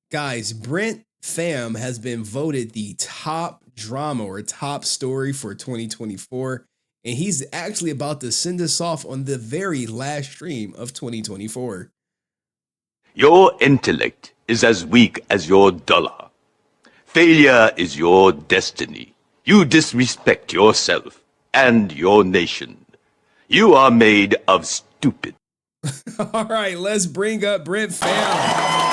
Guys, Brent Fam has been voted the top drama or top story for 2024. And he's actually about to send us off on the very last stream of 2024. Your intellect is as weak as your dollar. Failure is your destiny. You disrespect yourself and your nation. You are made of stupid. All right, let's bring up Brent Fam.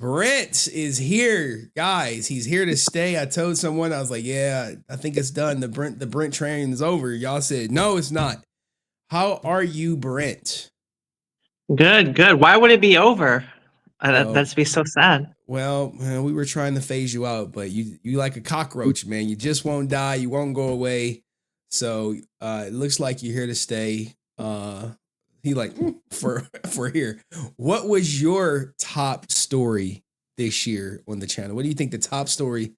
Brent is here, guys. He's here to stay. I told someone, I was like, yeah, I think it's done. The Brent train is over. Y'all said, no, it's not. How are you, Brent? Good. Why would it be over? That'd be so sad. Well, we were trying to phase you out, but you like a cockroach, man. You just won't die. You won't go away. So it looks like you're here to stay. He like for here. What was your top story this year on the channel? What do you think the top story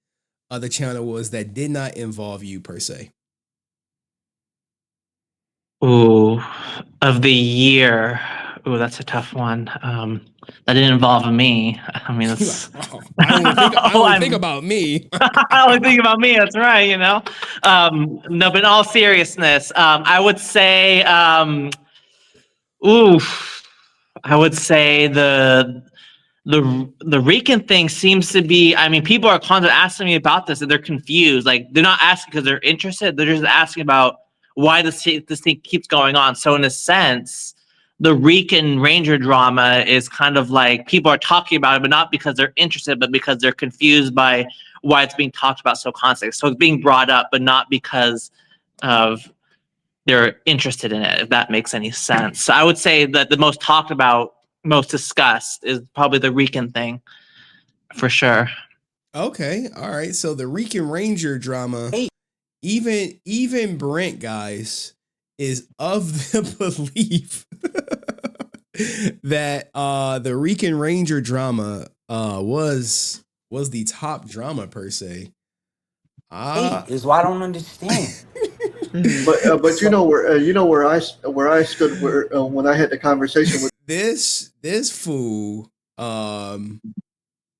of the channel was that did not involve you per se? Ooh, of the year. Ooh, that's a tough one. That didn't involve me. I mean, it's, I only think about me. I only think about me. That's right. You know. No, but in all seriousness, I would say, I would say the Rican thing seems to be. I mean, people are constantly asking me about this, and they're confused. Like they're not asking because they're interested. They're just asking about why this thing keeps going on. So in a sense, the Rican Ranger drama is kind of like people are talking about it, but not because they're interested, but because they're confused by why it's being talked about so constantly. So it's being brought up, but not because of they're interested in it, if that makes any sense. So I would say that the most talked about, most discussed is probably the Rican thing, for sure. Okay, all right. So the Rican Ranger drama, even Brent, guys, is of the belief that the Rican Ranger drama was the top drama per se. Is what I don't understand. But you know where I stood when I had the conversation with this fool.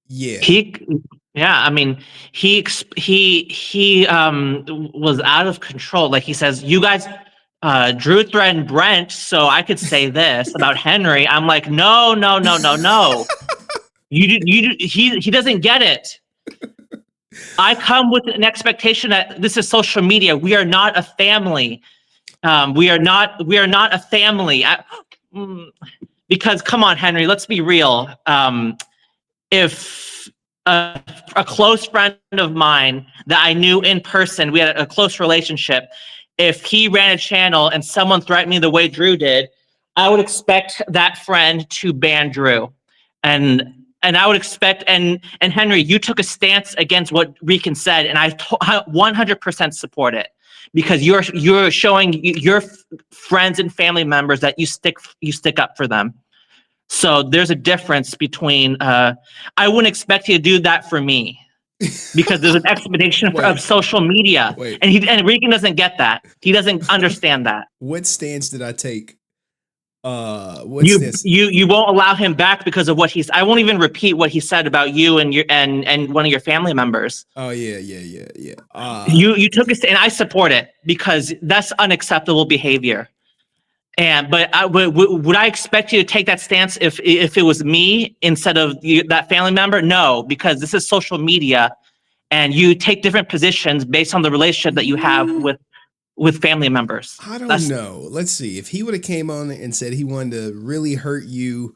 Yeah. I mean, he was out of control. Like he says, you guys, Drew threatened Brent, so I could say this about Henry. I'm like, no. He doesn't get it. I come with an expectation that this is social media. We are not a family. We are not a family. Because come on, Henry, let's be real. If a close friend of mine that I knew in person, we had a close relationship, if he ran a channel and someone threatened me the way Drew did, I would expect that friend to ban Drew. And I would expect, and Henry, you took a stance against what Rican said, and I 100% support it, because you're showing your friends and family members that you stick up for them. So there's a difference between. I wouldn't expect you to do that for me, because there's an expectation of social media, and Rican doesn't get that. He doesn't understand that. What stance did I take? You won't allow him back because of what I won't even repeat what he said about you and your and one of your family members. Oh yeah. You took a stand, and I support it, because that's unacceptable behavior. But would I expect you to take that stance if it was me instead of that family member? No, because this is social media, and you take different positions based on the relationship that you have with family members. I don't know. Let's see. If he would have came on and said he wanted to really hurt you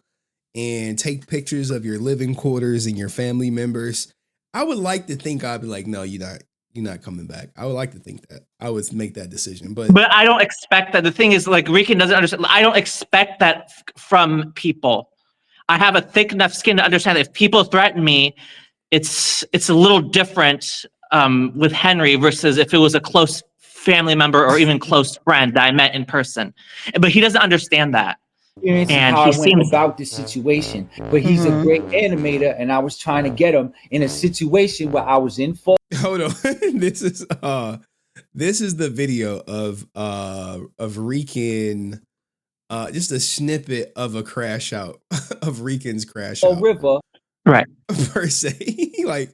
and take pictures of your living quarters and your family members, I would like to think I'd be like, no, you're not coming back. I would like to think that. I would make that decision. But I don't expect that. The thing is, like, Rican doesn't understand. I don't expect that from people. I have a thick enough skin to understand that if people threaten me, it's a little different with Henry versus if it was a close family member or even close friend that I met in person. But he doesn't understand that. And how I went about the situation. But he's a great animator, and I was trying to get him in a situation where I was in fault. Hold on. This is This is the video of Rican, just a snippet of a crash out of Rican's crash out. River. Right. Per se. Like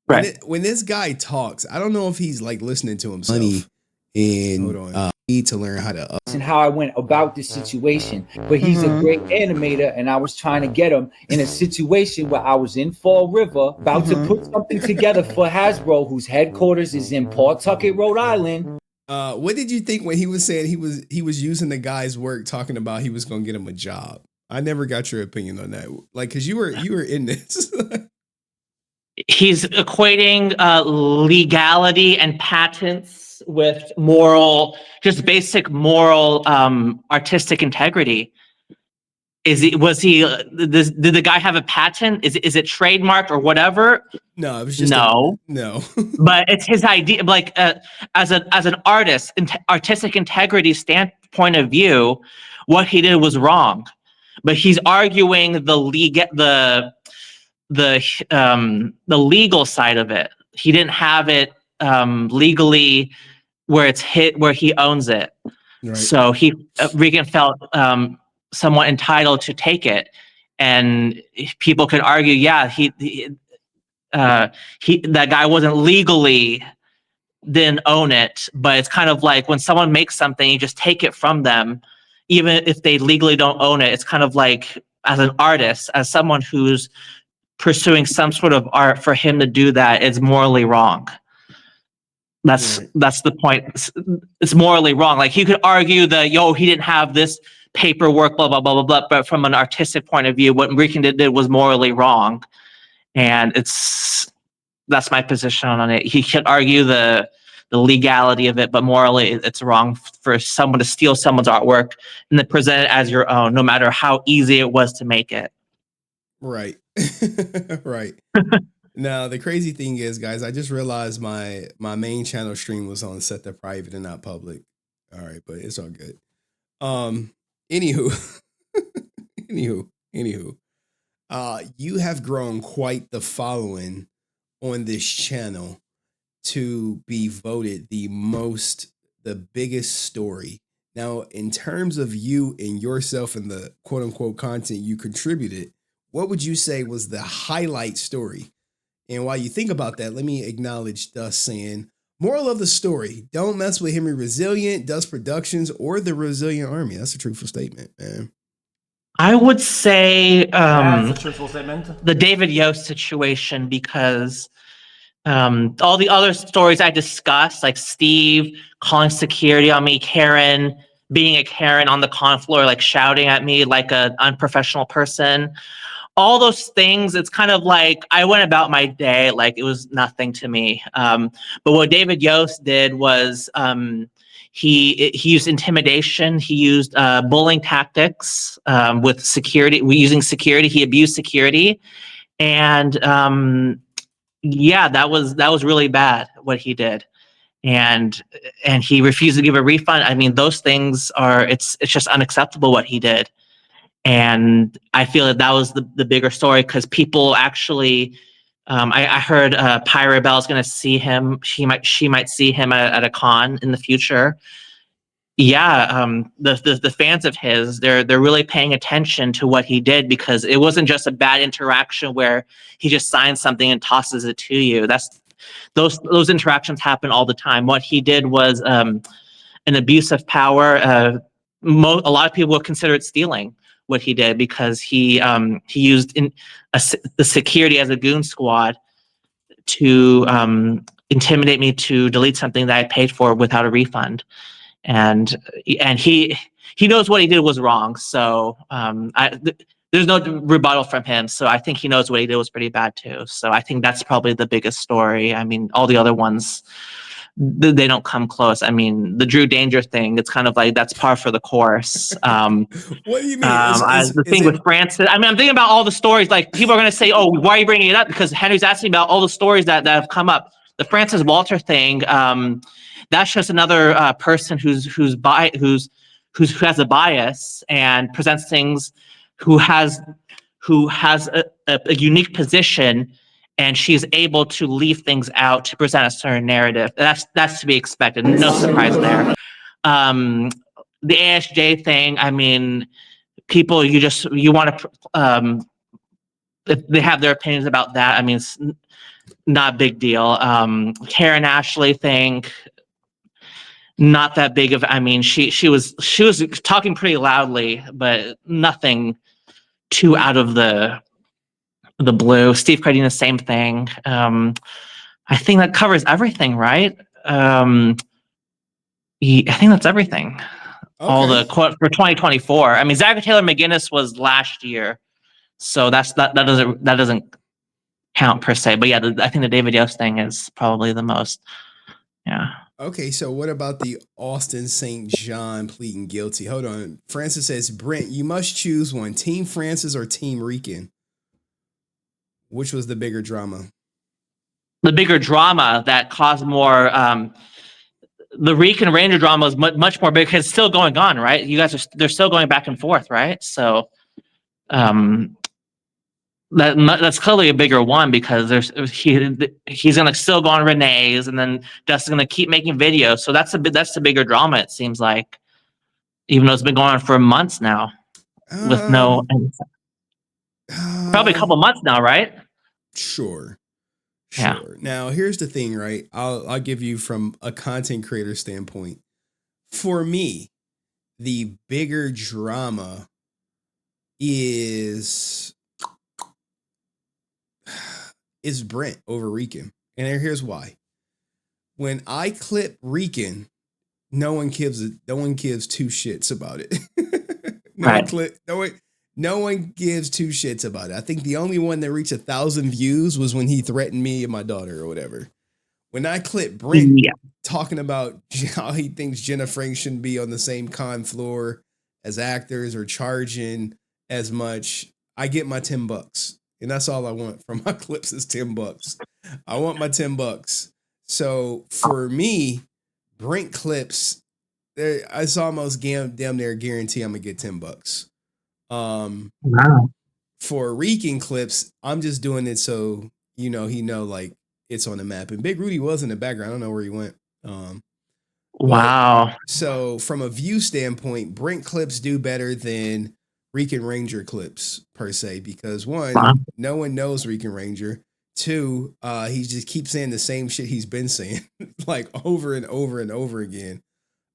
Right. when this guy talks, I don't know if he's like listening to himself. And need to learn how to and how I went about this situation. But he's a great animator, and I was trying to get him in a situation where I was in Fall River, about to put something together for Hasbro, whose headquarters is in Pawtucket, Rhode Island. What did you think when he was saying he was using the guy's work, talking about he was going to get him a job? I never got your opinion on that. Like, because you were in this. He's equating legality and patents with moral, just basic moral, artistic integrity. Did the guy have a patent? Is it trademarked or whatever? No, it was just no. But it's his idea. Like as an artist, artistic integrity standpoint of view, what he did was wrong. But he's arguing the legal side of it. He didn't have it legally where he owns it. Right. So Rican felt somewhat entitled to take it, and people could argue, yeah, that guy wasn't legally didn't own it, but it's kind of like when someone makes something, you just take it from them, even if they legally don't own it. It's kind of like, as an artist, as someone who's pursuing some sort of art, for him to do that is morally wrong. That's the point. It's morally wrong. Like, he could argue that, he didn't have this paperwork, blah, blah, blah, blah, blah. But from an artistic point of view, what Rican did was morally wrong. And that's my position on it. He could argue the legality of it, but morally it's wrong for someone to steal someone's artwork and then present it as your own, no matter how easy it was to make it. Right. Right. Now, the crazy thing is, guys, I just realized my main channel stream was on set to private and not public. All right, but it's all good. Anywho, you have grown quite the following on this channel to be voted the biggest story. Now, in terms of you and yourself and the quote unquote content you contributed, what would you say was the highlight story? And while you think about that, let me acknowledge Dust saying, moral of the story, don't mess with Henry Resilient, Dust Productions, or the Resilient Army. That's a truthful statement, man. I would say that's a truthful statement. The David Yost situation, because all the other stories I discussed, like Steve calling security on me, Karen being a Karen on the con floor, like shouting at me like an unprofessional person, all those things, it's kind of like I went about my day like it was nothing to me. But what David Yost did was he used intimidation. He used bullying tactics with security. Using security, he abused security, and that was really bad what he did. And he refused to give a refund. I mean, those things it's just unacceptable what he did. And I feel that was the bigger story, because people actually, I heard Pyra Bell's going to see him. She might see him at a con in the future. Yeah, the fans of his, they're really paying attention to what he did, because it wasn't just a bad interaction where he just signs something and tosses it to you. Those interactions happen all the time. What he did was an abuse of power. A lot of people would consider it stealing, what he did, because he used the security as a goon squad to intimidate me to delete something that I paid for without a refund. And he knows what he did was wrong. So there's no rebuttal from him. So I think he knows what he did was pretty bad too. So I think that's probably the biggest story. I mean, all the other ones, they don't come close. I mean, the Drew Danger thing, it's kind of like that's par for the course. What do you mean? The thing with Francis, I mean, I'm thinking about all the stories. Like, people are going to say, "Oh, why are you bringing it up?" Because Henry's asking about all the stories that have come up. The Francis Walter thing, that's just another person who has a bias and presents things, who has a unique position and she's able to leave things out to present a certain narrative. That's to be expected. No surprise there. The ASJ thing, I mean, people, you want to, if they have their opinions about that, I mean, it's not a big deal. Karen Ashley thing, not that big of, I mean, she was talking pretty loudly, but nothing too out of the blue. Steve Cardina, same thing. I think that covers everything, right? I think that's everything. Okay. All the quote for 2024. I mean, Zachary Taylor McGinnis was last year, so that doesn't count per se. But yeah, I think the David Yost thing is probably the most. Yeah. Okay, so what about the Austin St. John pleading guilty? Hold on. Francis says, Brent, you must choose one. Team Francis or Team Rican? Which was the bigger drama? The bigger drama that caused more. The Rican Ranger drama is much more big because it's still going on, right? You guys they're still going back and forth, right? So, that's clearly a bigger one because he's gonna still go on Renee's, and then Dustin's gonna keep making videos. So that's the bigger drama. It seems like, even though it's been going on for months now, with probably a couple months now, right? Sure. Yeah. Now, here's the thing, right? I'll give you from a content creator standpoint. For me, the bigger drama is Brent over Rican. And here's why. When I clip Rican, no one gives two shits about it. No one gives two shits about it. I think the only one that reached 1,000 views was when he threatened me and my daughter or whatever. When I clip Brent talking about how he thinks Jenna Frank shouldn't be on the same con floor as actors or charging as much, I get my $10. And that's all I want from my clips is $10. I want my $10. So for me, Brent clips, it's almost damn near guarantee I'm gonna get $10. Wow. For Rican clips, I'm just doing it so like it's on the map. And Big Rudy was in the background. I don't know where he went. Wow. So from a view standpoint, Brent clips do better than Rican Ranger clips per se, because one, no one knows Rican Ranger. Two, he just keeps saying the same shit he's been saying like over and over and over again.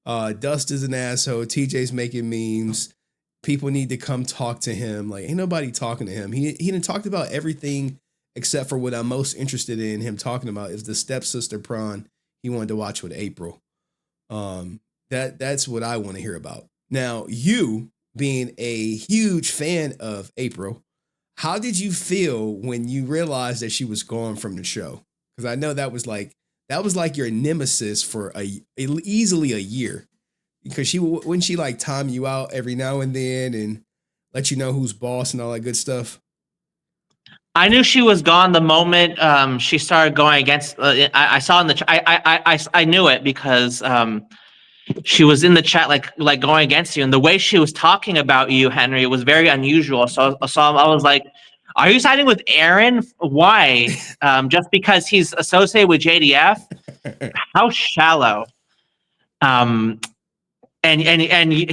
Dust is an asshole. TJ's making memes. People need to come talk to him. Like, ain't nobody talking to him. He done talked about everything except for what I'm most interested in him talking about is the stepsister prawn he wanted to watch with April. That's what I want to hear about. Now, you being a huge fan of April, how did you feel when you realized that she was gone from the show? Because I know that was like your nemesis for easily a year. Because wouldn't she like time you out every now and then and let you know who's boss and all that good stuff? I knew she was gone the moment she started going against. I saw in the I knew it because she was in the chat like going against you, and the way she was talking about you, Henry, was very unusual. So I was like, "Are you siding with Aaron? Why? Just because he's associated with JDF? How shallow." And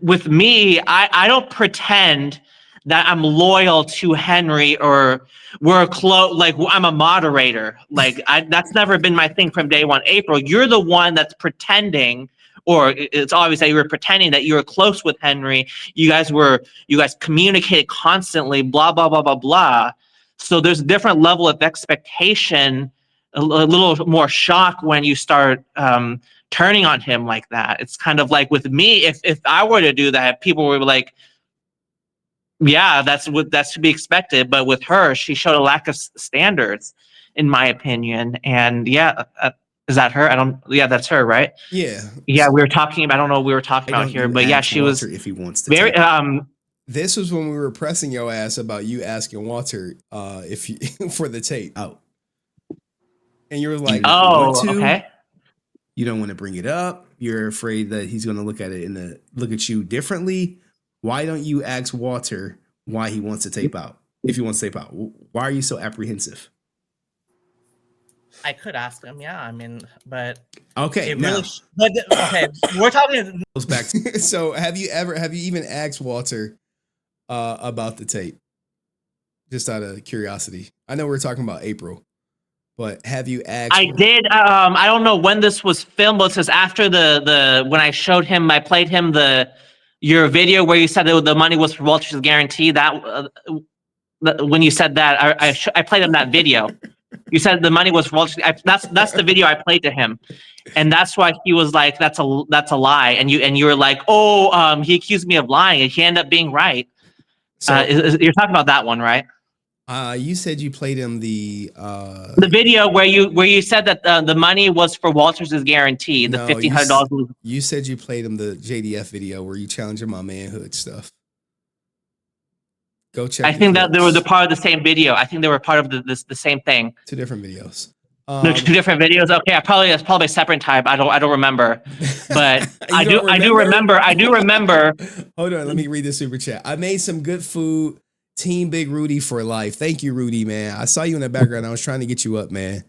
with me, I don't pretend that I'm loyal to Henry or we're close. Like I'm a moderator. Like that's never been my thing from day one. April, you're the one that's pretending, or it's obvious that you were pretending that you were close with Henry. You guys communicated constantly. Blah blah blah blah blah. So there's a different level of expectation, a little more shock when you start turning on him like that. It's kind of like with me, if I were to do that, people were like, yeah, that's to be expected. But with her, she showed a lack of standards, in my opinion. And yeah, is that her? That's her, right? Yeah. Yeah, we were talking about, I don't know what we were talking about here, but yeah, she was if he wants to very, this was when we were pressing your ass about you asking Walter if you for the tape out. And you were like, okay. You don't want to bring it up. You're afraid that he's going to look at you differently. Why don't you ask Walter why he wants to tape out? If he wants to tape out, why are you so apprehensive? I could ask him, yeah. I mean, but Okay, it now really. Okay, we're talking. goes back. So have you even asked Walter about the tape? Just out of curiosity. I know we're talking about April, but have you asked? I did. I don't know when this was filmed, but it says after the when I showed him, I played him your video where you said that the money was for Walter's guarantee. That when you said that, I played him that video. You said the money was for Walter's. That's the video I played to him, and that's why he was like, "That's a lie." And you were like, "Oh, he accused me of lying," and he ended up being right. So, you're talking about that one, right? You said you played him the video where you said that the money was for Walter's guarantee, the $1,500. You said you played him the JDF video where you challenging my manhood stuff. Go check. I think that they were part of the same video. I think they were part of the same thing. 2 different videos. There's 2 different videos. Okay, it's probably a separate type. I don't remember, but I do remember. Hold on, let me read the super chat. I made some good food. Team Big Rudy for life. Thank you, Rudy, man. I saw you in the background. I was trying to get you up, man.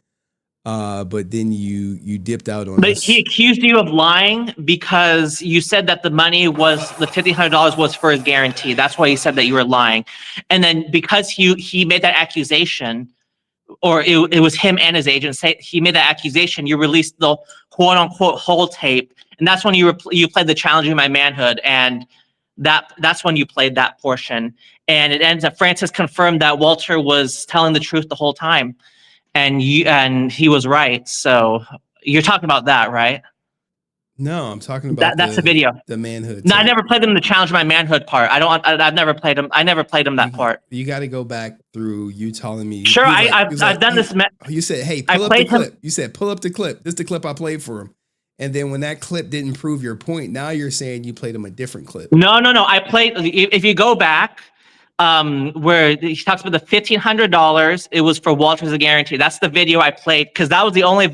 But then you dipped out on us. But he accused you of lying because you said that the money was the $1,500 was for his guarantee. That's why he said that you were lying. And then because he made that accusation, or it was him and his agent he made that accusation, you released the quote unquote whole tape, and that's when you played the Challenging My Manhood, and that's when you played that portion. And it ends up Francis confirmed that Walter was telling the truth the whole time, and he was right. So you're talking about that, right? No, I'm talking about that's the video. The manhood. No, I never played them the Challenge My Manhood part. I've never played them. I never played them that part. You got to go back through you telling me. Sure, I've done this. You said, "Hey, pull up the clip." You said, "Pull up the clip." This is the clip I played for him. And then when that clip didn't prove your point, now you're saying you played him a different clip. No. I played. If you go back, where he talks about the $1,500, it was for Walter's guarantee. That's the video I played because that was the only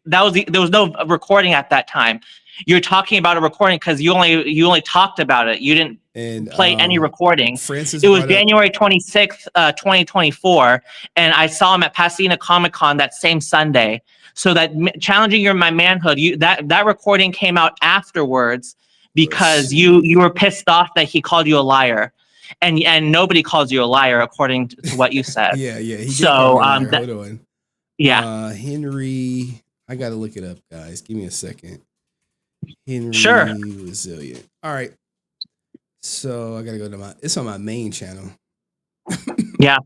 there was no recording at that time. You're talking about a recording because you only talked about it. You didn't play any recording. Francis, it was January 26th, 2024, and I saw him at Pasadena Comic-Con that same Sunday. So that Challenging My Manhood, that recording came out afterwards because you were pissed off that he called you a liar, and nobody calls you a liar according to what you said. Yeah. He so hold on. Yeah. Henry, I gotta look it up, guys. Give me a second. Henry Sure. Resilient. All right. So I gotta go to it's on my main channel. Yeah.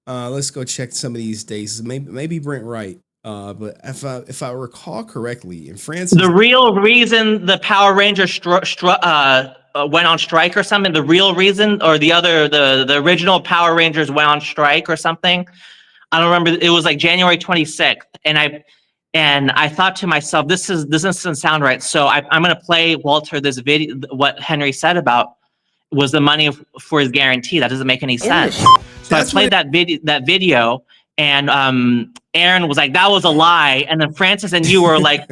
Let's go check some of these dates. Maybe Brent right. But if I recall correctly, in France, the real reason the Power Rangers went on strike or something, the real reason, or the original Power Rangers went on strike or something, I don't remember. It was like January 26th, and I thought to myself, this doesn't sound right. So I'm gonna play Walter this video. What Henry said about was the money for his guarantee. That doesn't make any sense. So I played that video, and Aaron was like, "That was a lie," and then Francis and you were like,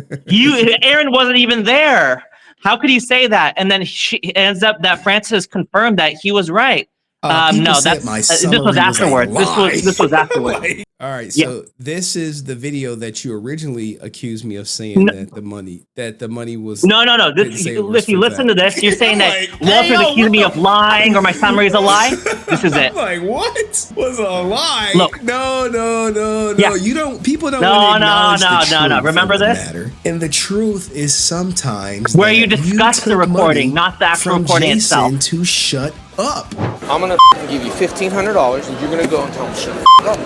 Aaron wasn't even there. How could you say that? And then it ends up that Francis confirmed that he was right. No, this was afterwards. This was afterwards. All right, so this is the video that you originally accused me of saying that the money was. No. If you listen to this, you're saying that Walter's accused me of lying or my summary is a lie. This is it. I'm like, what was a lie? Look, no. Yeah. You don't. People don't. No. Remember this? Matter. And the truth is sometimes where you discuss the recording, not the actual recording itself. To shut up. I'm gonna give you $1,500 and you're gonna go and tell him shut up.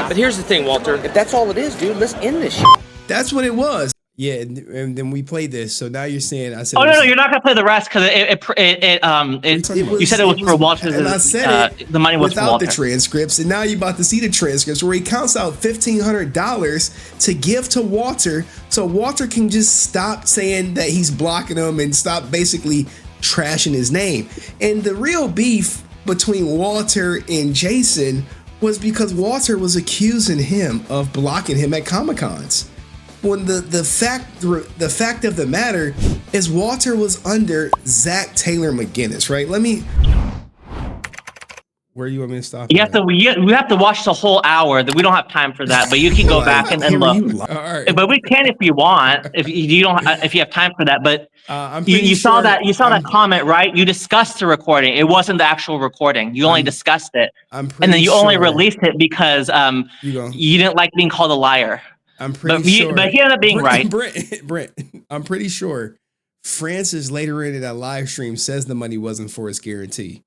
But here's the thing, Walter. If that's all it is, dude, let's end this shit. That's what it was. Yeah, and then we played this. So now you're saying I said. Oh no, you're not gonna play the rest because you said it was for Walter's. And I said the money was without for Walter. The transcripts, and now you're about to see the transcripts where he counts out $1,500 to give to Walter, so Walter can just stop saying that he's blocking him and stop basically trashing his name. And the real beef between Walter and Jason was because Walter was accusing him of blocking him at Comic-Cons. When the fact of the matter is Walter was under Zach Taylor McGinnis, right? Where you want me to stop? We have to watch the whole hour. That we don't have time for that, but you can go back and look. All right. But we can if you want. If you don't, if you have time for that. But I'm you saw sure that comment, right? You discussed the recording. It wasn't the actual recording. You only discussed it, and then you only released it because you didn't like being called a liar. I'm pretty sure. But he ended up being right. Brent, I'm pretty sure Francis later in that live stream says the money wasn't for his guarantee.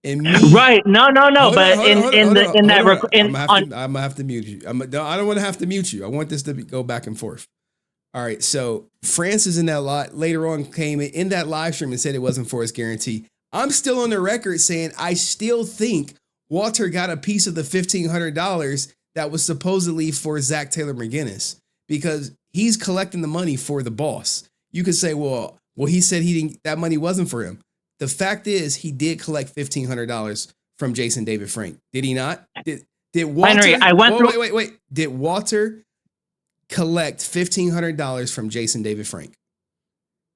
And right? No. But I'm gonna have to mute you. I don't want to have to mute you. I want this to go back and forth. All right. So Francis in that later on came in that live stream and said it wasn't for his guarantee. I'm still on the record saying I still think Walter got a piece of the $1,500 that was supposedly for Zach Taylor McGinnis because he's collecting the money for the boss. You could say, well, he said that money wasn't for him. The fact is, he did collect $1,500 from Jason David Frank. Did he not? Did Walter? Henry, wait. Did Walter collect $1,500 from Jason David Frank?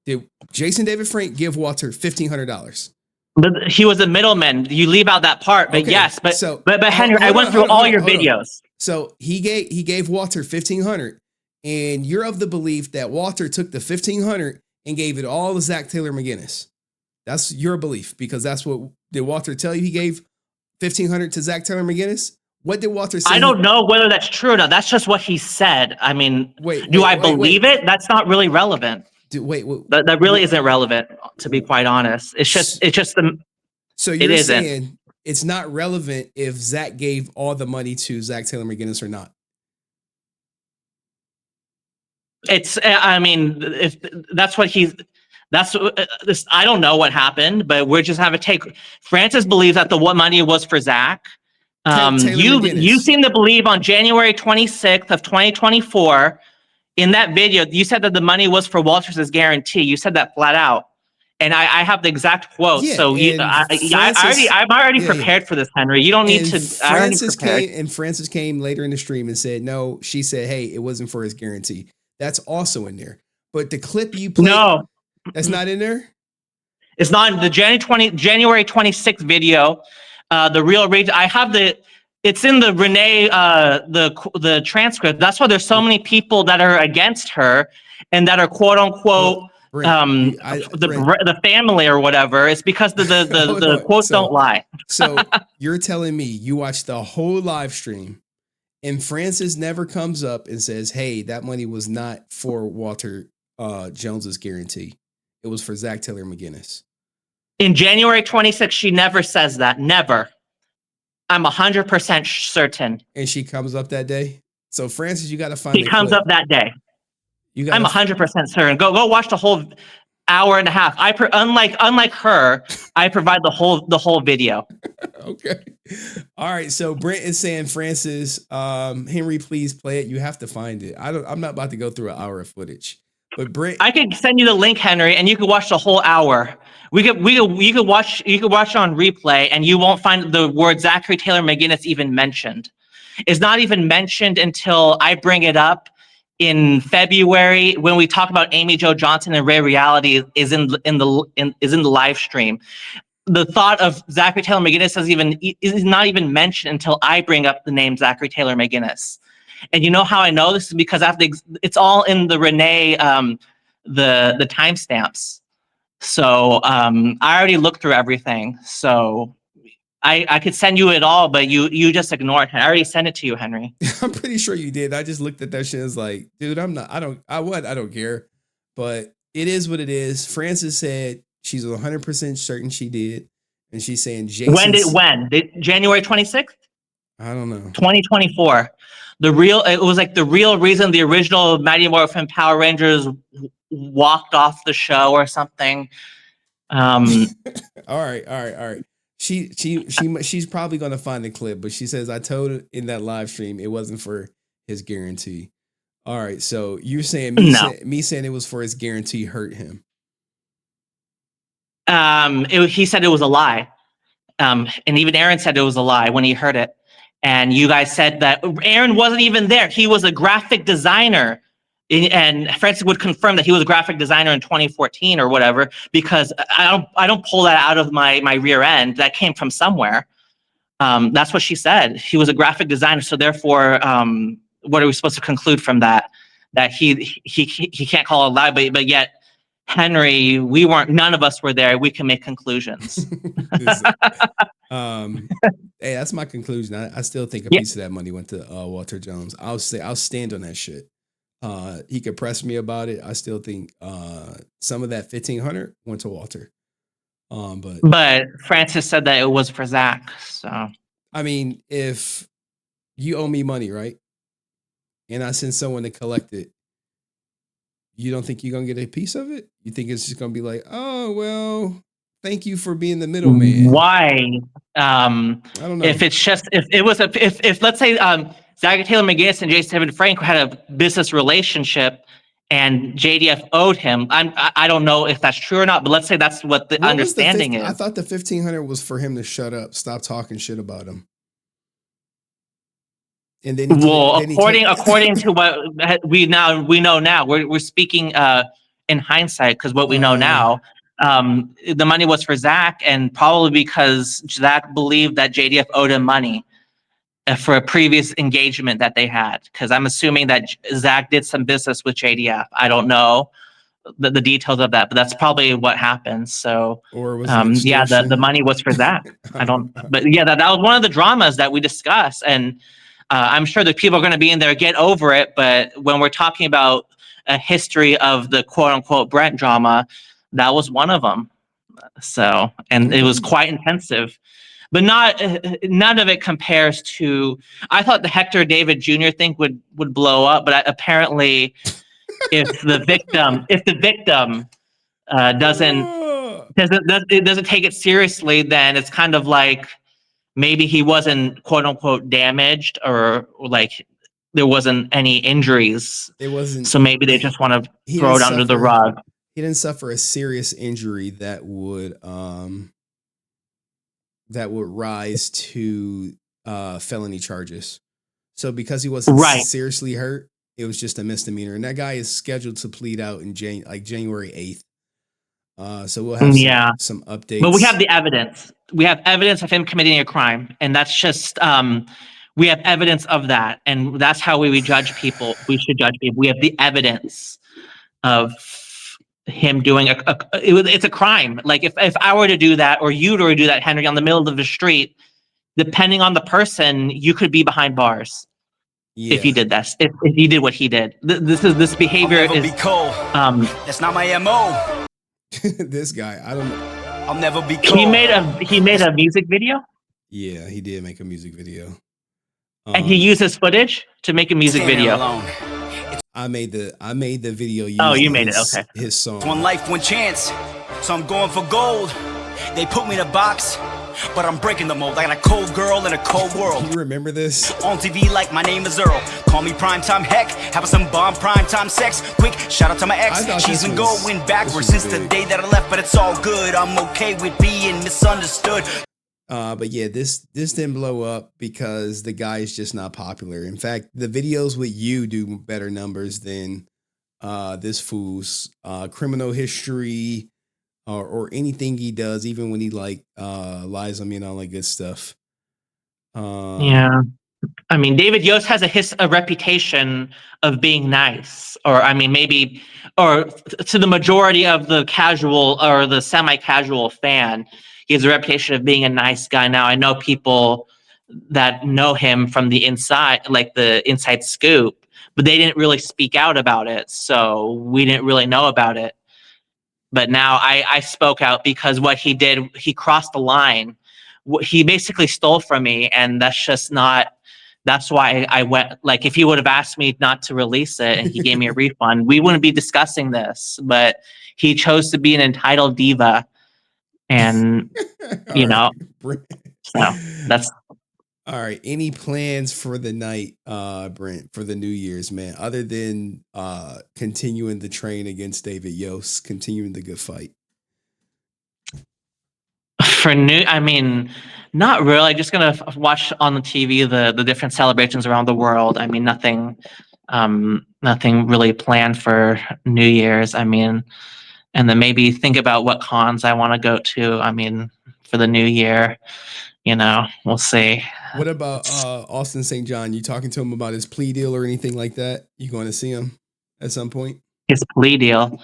Did Jason David Frank give Walter $1,500? But he was a middleman. You leave out that part, but okay. Yes. But Henry, I went through all your videos. So he gave Walter $1,500, and you're of the belief that Walter took the $1,500 and gave it all to Zach Taylor McGinnis. That's your belief because that's what did Walter tell you? He gave $1,500 to Zach Taylor McGinnis. What did Walter say? I don't know whether that's true or not. That's just what he said. I mean, do I believe it? That's not really relevant. That really isn't relevant, to be quite honest. It's just the. So you're saying it's not relevant if Zach gave all the money to Zach Taylor McGinnis or not? I mean, if that's what he's. This. I don't know what happened, but we're just having to take. Francis believes that the money was for Zach. You seem to believe on January 26th of 2024. In that video, you said that the money was for Walter's guarantee. You said that flat out, and I have the exact quote. Yeah, so I'm already prepared for this, Henry. You don't need to. Francis came later in the stream and said no. She said, "Hey, it wasn't for his guarantee." That's also in there. But the clip you played, no, that's not in there. It's not in the January 26th video. The real reason I have it's in the Renee the transcript. That's why there's so many people that are against her and that are quote unquote the family or whatever. It's because the quotes don't lie. So you're telling me you watched the whole live stream and Francis never comes up and says, "Hey, that money was not for Walter Jones's guarantee. It was for Zach Taylor McGinnis." In January 26th, she never says that. Never. I'm 100% certain. And she comes up that day? So, Francis, you got to find She comes up that day. I'm 100% certain. Go watch the whole hour and a half. Unlike her, I provide the whole video. Okay. All right. So, Brent is saying, Francis, Henry, please play it. You have to find it. I'm not about to go through an hour of footage. But Brent, I could send you the link, Henry, and you could watch the whole hour. You could watch on replay, and you won't find the word Zachary Taylor McGinnis even mentioned. It's not even mentioned until I bring it up in February when we talk about Amy Jo Johnson and Ray Reality is in the live stream. The thought of Zachary Taylor McGinnis is not even mentioned until I bring up the name Zachary Taylor McGinnis. And you know how I know this is because it's all in the Renee the timestamps. So I already looked through everything. So I could send you it all, but you just ignore it. I already sent it to you, Henry. I'm pretty sure you did. I just looked at that shit and was like, dude, I don't care. But it is what it is. Francis said she's 100% certain she did. And she's saying Jason. When? January 26th? I don't know. 2024. It was like the real reason the original Mighty Morphin Power Rangers walked off the show or something. All right. She's probably gonna find the clip, but she says I told her in that live stream it wasn't for his guarantee. All right, so you're saying me saying it was for his guarantee hurt him. He said it was a lie. And even Aaron said it was a lie when he heard it. And you guys said that Aaron wasn't even there. He was a graphic designer. And Francis would confirm that he was a graphic designer in 2014 or whatever, because I don't pull that out of my rear end. That came from somewhere. That's what she said. He was a graphic designer, so therefore, what are we supposed to conclude from that? That he can't call it a lie, but yet Henry, none of us were there. We can make conclusions. Hey, that's my conclusion. I still think a Yeah. piece of that money went to Walter Jones. I'll stand on that shit. He could press me about it. I still think some of that 1,500 went to Walter. But Francis said that it was for Zach. So I mean, if you owe me money, right, and I send someone to collect it, you don't think you're gonna get a piece of it? You think it's just gonna be like, oh well, thank you for being the middleman? why? I don't know. If it's just if let's say Zach Taylor McGinnis and Jason Frank had a business relationship and JDF owed him, I don't know if that's true or not, but let's say that's what the understanding is. I thought the 1,500 was for him to shut up, stop talking shit about him. And then according to what we know now, we're speaking in hindsight, because what we know now, the money was for Zach, and probably because Zach believed that JDF owed him money for a previous engagement that they had. Because I'm assuming that Zach did some business with JDF. I don't know the details of that, but that's probably what happened. So, or was the money was for Zach. I don't. But yeah, that was one of the dramas that we discussed, and I'm sure that people are going to be in there, get over it. But when we're talking about a history of the quote unquote Brent drama, that was one of them. So, and it was quite intensive, but none of it compares to, I thought the Hector David Jr. thing would blow up, but apparently if the victim doesn't take it seriously, then it's kind of like, maybe he wasn't quote unquote damaged, or like there wasn't any injuries. It wasn't. So maybe they just want to throw it under the rug. He didn't suffer a serious injury that would rise to felony charges. So because he wasn't seriously hurt, it was just a misdemeanor. And that guy is scheduled to plead out in January 8th. So we'll have some updates. But we have the evidence. We have evidence of him committing a crime, and that's just we have evidence of that, and that's how we judge people. We should judge people. We have the evidence of him doing it's a crime. Like if I were to do that, or you were to do that, Henry, on the middle of the street, depending on the person, you could be behind bars. Yeah. If you did this, if you did what he did, this behavior is. Be cold. That's not my MO. This guy, I don't know. I'll never be cold. He made a music video. Yeah, he did make a music video. And he used his footage to make a music video. I made the video. Oh, you made it. Okay. His song. One life, one chance. So I'm going for gold. They put me in a box, but I'm breaking the mold. I got a cold girl in a cold world. You remember this? On TV like my name is Earl. Call me primetime heck. Having some bomb primetime sex. Quick shout out to my ex. She's been going backwards since the day that I left, but it's all good. I'm okay with being misunderstood. But yeah, this didn't blow up because the guy is just not popular. In fact, the videos with you do better numbers than this fool's criminal history or anything he does, even when he lies on me and all that good stuff. Yeah. I mean, David Yost has a reputation of being nice, or I mean, maybe, or to the majority of the casual or the semi-casual fan, he has a reputation of being a nice guy. Now, I know people that know him from the inside, like the inside scoop, but they didn't really speak out about it, so we didn't really know about it. But now I spoke out because what he did, he crossed the line. He basically stole from me, and that's just not. That's why I went. Like, if he would have asked me not to release it and he gave me a refund, we wouldn't be discussing this. But he chose to be an entitled diva, and so that's. All right. Any plans for the night, Brent, for the New Year's, man, other than continuing the train against David Yost, continuing the good fight? I mean, not really. Just gonna watch on the TV the different celebrations around the world. I mean, nothing really planned for New Year's. I mean, and then maybe think about what cons I want to go to. I mean, for the new year, we'll see. What about Austin St. John? You talking to him about his plea deal or anything like that? You going to see him at some point? His plea deal.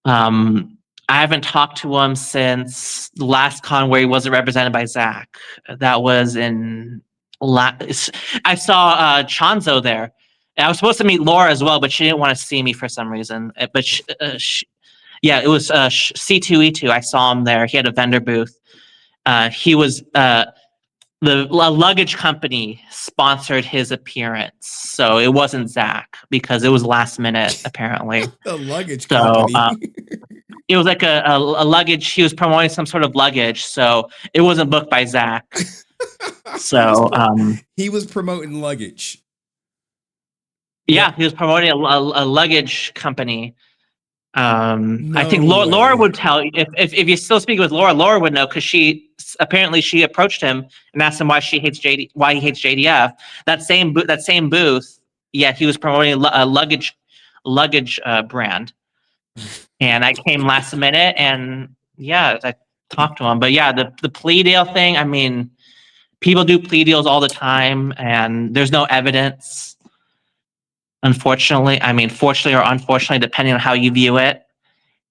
I haven't talked to him since the last con where he wasn't represented by Zach. That was in I saw Chanzo there. And I was supposed to meet Laura as well, but she didn't want to see me for some reason. But yeah, it was C2E2. I saw him there. He had a vendor booth. He was the luggage company sponsored his appearance, so it wasn't Zach because it was last minute apparently. The luggage company. It was like a luggage. He was promoting some sort of luggage, so it wasn't booked by Zach. So he was promoting luggage. Yeah, he was promoting a luggage company. No I think Laura would tell you if you still speak with Laura. Laura would know because she approached him and asked him why he hates JDF. That same booth. Yeah, he was promoting a luggage brand, and I came last minute and yeah, I talked to him. But yeah, the plea deal thing. I mean, people do plea deals all the time, and there's no evidence. Unfortunately, fortunately or unfortunately, depending on how you view it.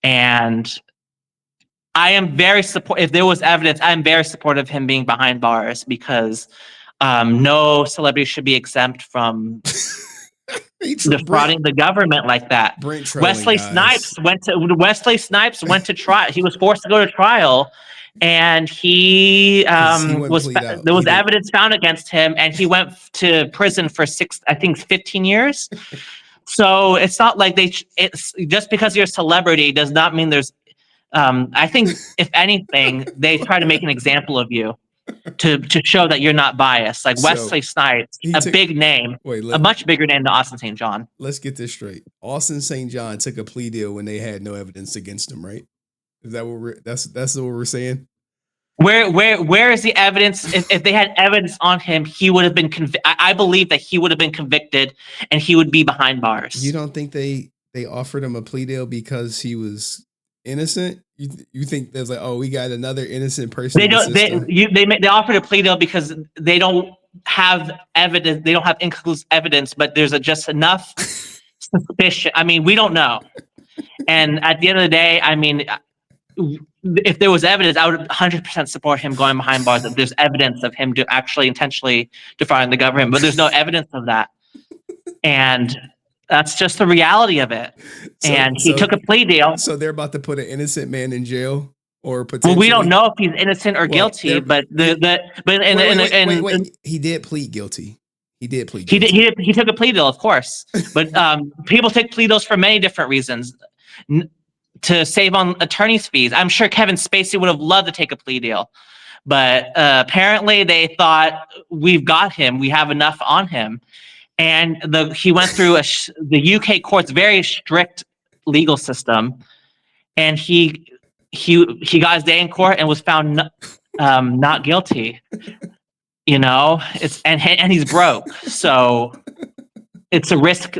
And I am very supportive. If there was evidence, I'm very supportive of him being behind bars because no celebrity should be exempt from defrauding the government like that. Wesley Snipes went to trial. He was forced to go to trial, and there was evidence found against him, and he went to prison for 15 years. So it's not like it's just because you're a celebrity does not mean there's. I think if anything, they try to make an example of you to show that you're not biased. Like Wesley Snipes, big name, a much bigger name than Austin St. John. Let's get this straight. Austin St. John took a plea deal when they had no evidence against him, right? Is that what that's what we're saying? Where is the evidence? If they had evidence on him, he would have been convicted. I believe that he would have been convicted and he would be behind bars. You don't think they offered him a plea deal because he was innocent? You think there's like, oh, we got another innocent person? They don't. They offered a plea deal because they don't have evidence. They don't have inconclusive evidence, but there's just enough suspicion. I mean, we don't know. And at the end of the day, I mean, if there was evidence, I would 100% support him going behind bars. If there's evidence of him actually intentionally defrauding the government, but there's no evidence of that, and that's just the reality of it. He took a plea deal. So they're about to put an innocent man in jail, or potentially. Well, we don't know if he's innocent or guilty, but he did plead guilty. He took a plea deal, of course. But people take plea deals for many different reasons. To save on attorney's fees. I'm sure Kevin Spacey would have loved to take a plea deal, but apparently they thought we've got him. We have enough on him, and he went through the UK court's very strict legal system, and he got his day in court and was found not guilty. And he's broke, so it's a risk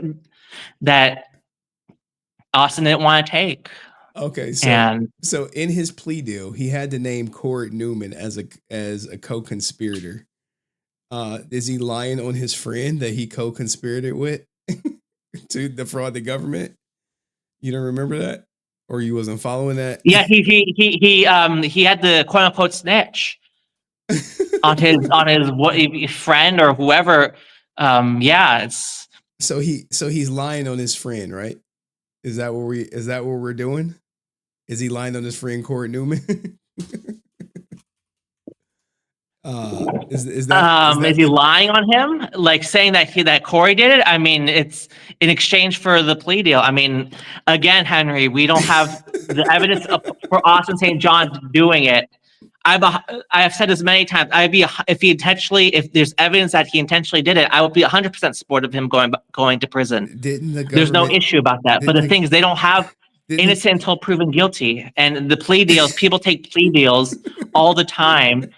that Austin didn't want to take. Okay, so in his plea deal, he had to name Cord Newman as a co-conspirator. Is he lying on his friend that he co-conspirated with to defraud the government? You don't remember that, or you wasn't following that? Yeah, he had the quote unquote snitch on his friend or whoever. It's so he's lying on his friend, right? Is that what we're doing? Is he lying on his friend Cord Newman? Is he lying on him? Like saying that Corey did it? I mean, it's in exchange for the plea deal. I mean, again, Henry, we don't have the evidence for Austin St. John doing it. I have said this many times. If there's evidence that he intentionally did it, I would be 100% supportive of him going to prison. There's no issue about that. But the thing is, they don't have innocent until proven guilty. And the plea deals, people take plea deals all the time.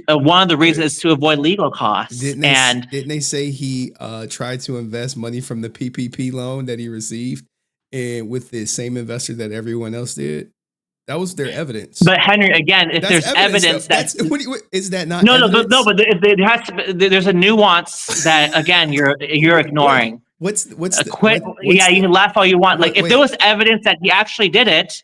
One of the reasons is to avoid legal costs. Didn't they say he tried to invest money from the PPP loan that he received, and with the same investor that everyone else did? That was their evidence. But Henry, again, if there's evidence that is that not? There's a nuance that again you're ignoring. What's yeah, you can laugh all you want. Like if there was evidence that he actually did it.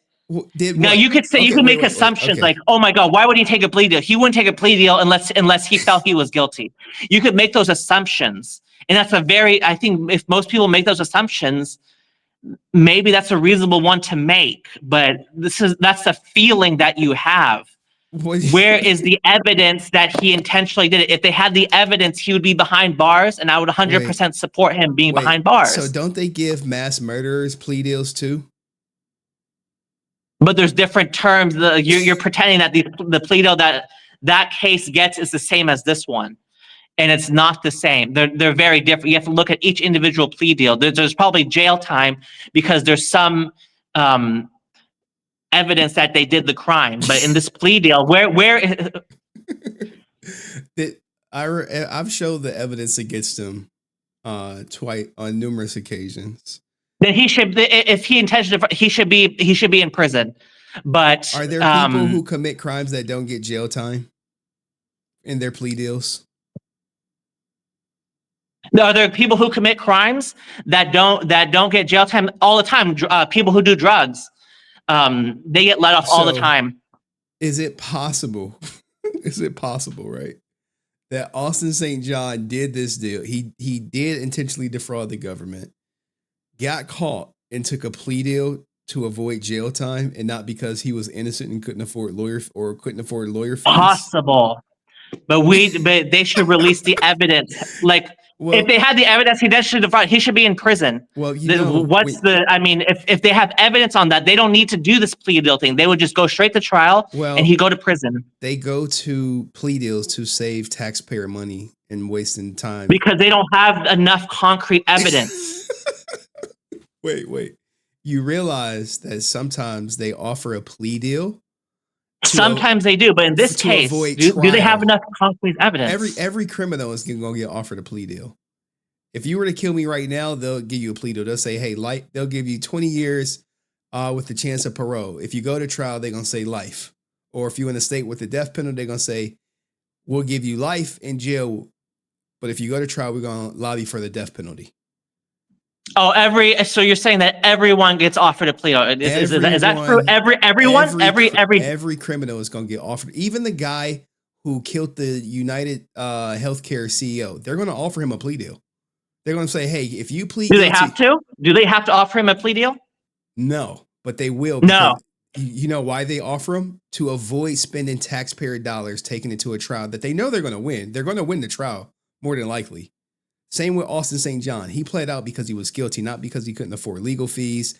Now you could say you could make assumptions like, oh my God, why would he take a plea deal? He wouldn't take a plea deal unless he felt he was guilty. You could make those assumptions, and that's I think if most people make those assumptions, maybe that's a reasonable one to make. But that's the feeling that you have. Where is the evidence that he intentionally did it? If they had the evidence, he would be behind bars, and I would 100% support him being behind bars. So don't they give mass murderers plea deals too? But there's different terms. You're pretending that the plea deal that case gets is the same as this one, and it's not the same. They're very different. You have to look at each individual plea deal. There's probably jail time because there's some evidence that they did the crime. But in this plea deal, where I've showed the evidence against him twice on numerous occasions. Then he should, if he intentionally, he should be in prison. But are there people who commit crimes that don't get jail time in their plea deals? Are there people who commit crimes that don't get jail time all the time? People who do drugs, they get let off all the time. Is it possible? Is it possible, right, that Austin St. John did this deal? He did intentionally defraud the government, got caught, and took a plea deal to avoid jail time, and not because he was innocent and couldn't afford lawyer fees? Possible, but they should release the evidence. Like, if they had the evidence, he should be in prison. Well, if they have evidence on that, they don't need to do this plea deal thing. They would just go straight to trial, and he'd go to prison. They go to plea deals to save taxpayer money and wasting time because they don't have enough concrete evidence. Wait. You realize that sometimes they offer a plea deal? Sometimes they do, but in this case, do they have enough concrete evidence? Every criminal is going to get offered a plea deal. If you were to kill me right now, they'll give you a plea deal. They'll say, hey, they'll give you 20 years with the chance of parole. If you go to trial, they're going to say life. Or if you're in a state with the death penalty, they're going to say, we'll give you life in jail. But if you go to trial, we're going to lobby for the death penalty. Oh, so you're saying that everyone gets offered a plea deal? Is that true? Everyone? Every criminal is going to get offered. Even the guy who killed the United Healthcare CEO, they're going to offer him a plea deal. They're going to say, hey, if you plead guilty. Do they have to offer him a plea deal? No, but they will. No. You know why they offer him? To avoid spending taxpayer dollars taking it to a trial that they know they're going to win. They're going to win the trial, more than likely. Same with Austin St. John. He pled out because he was guilty, not because he couldn't afford legal fees.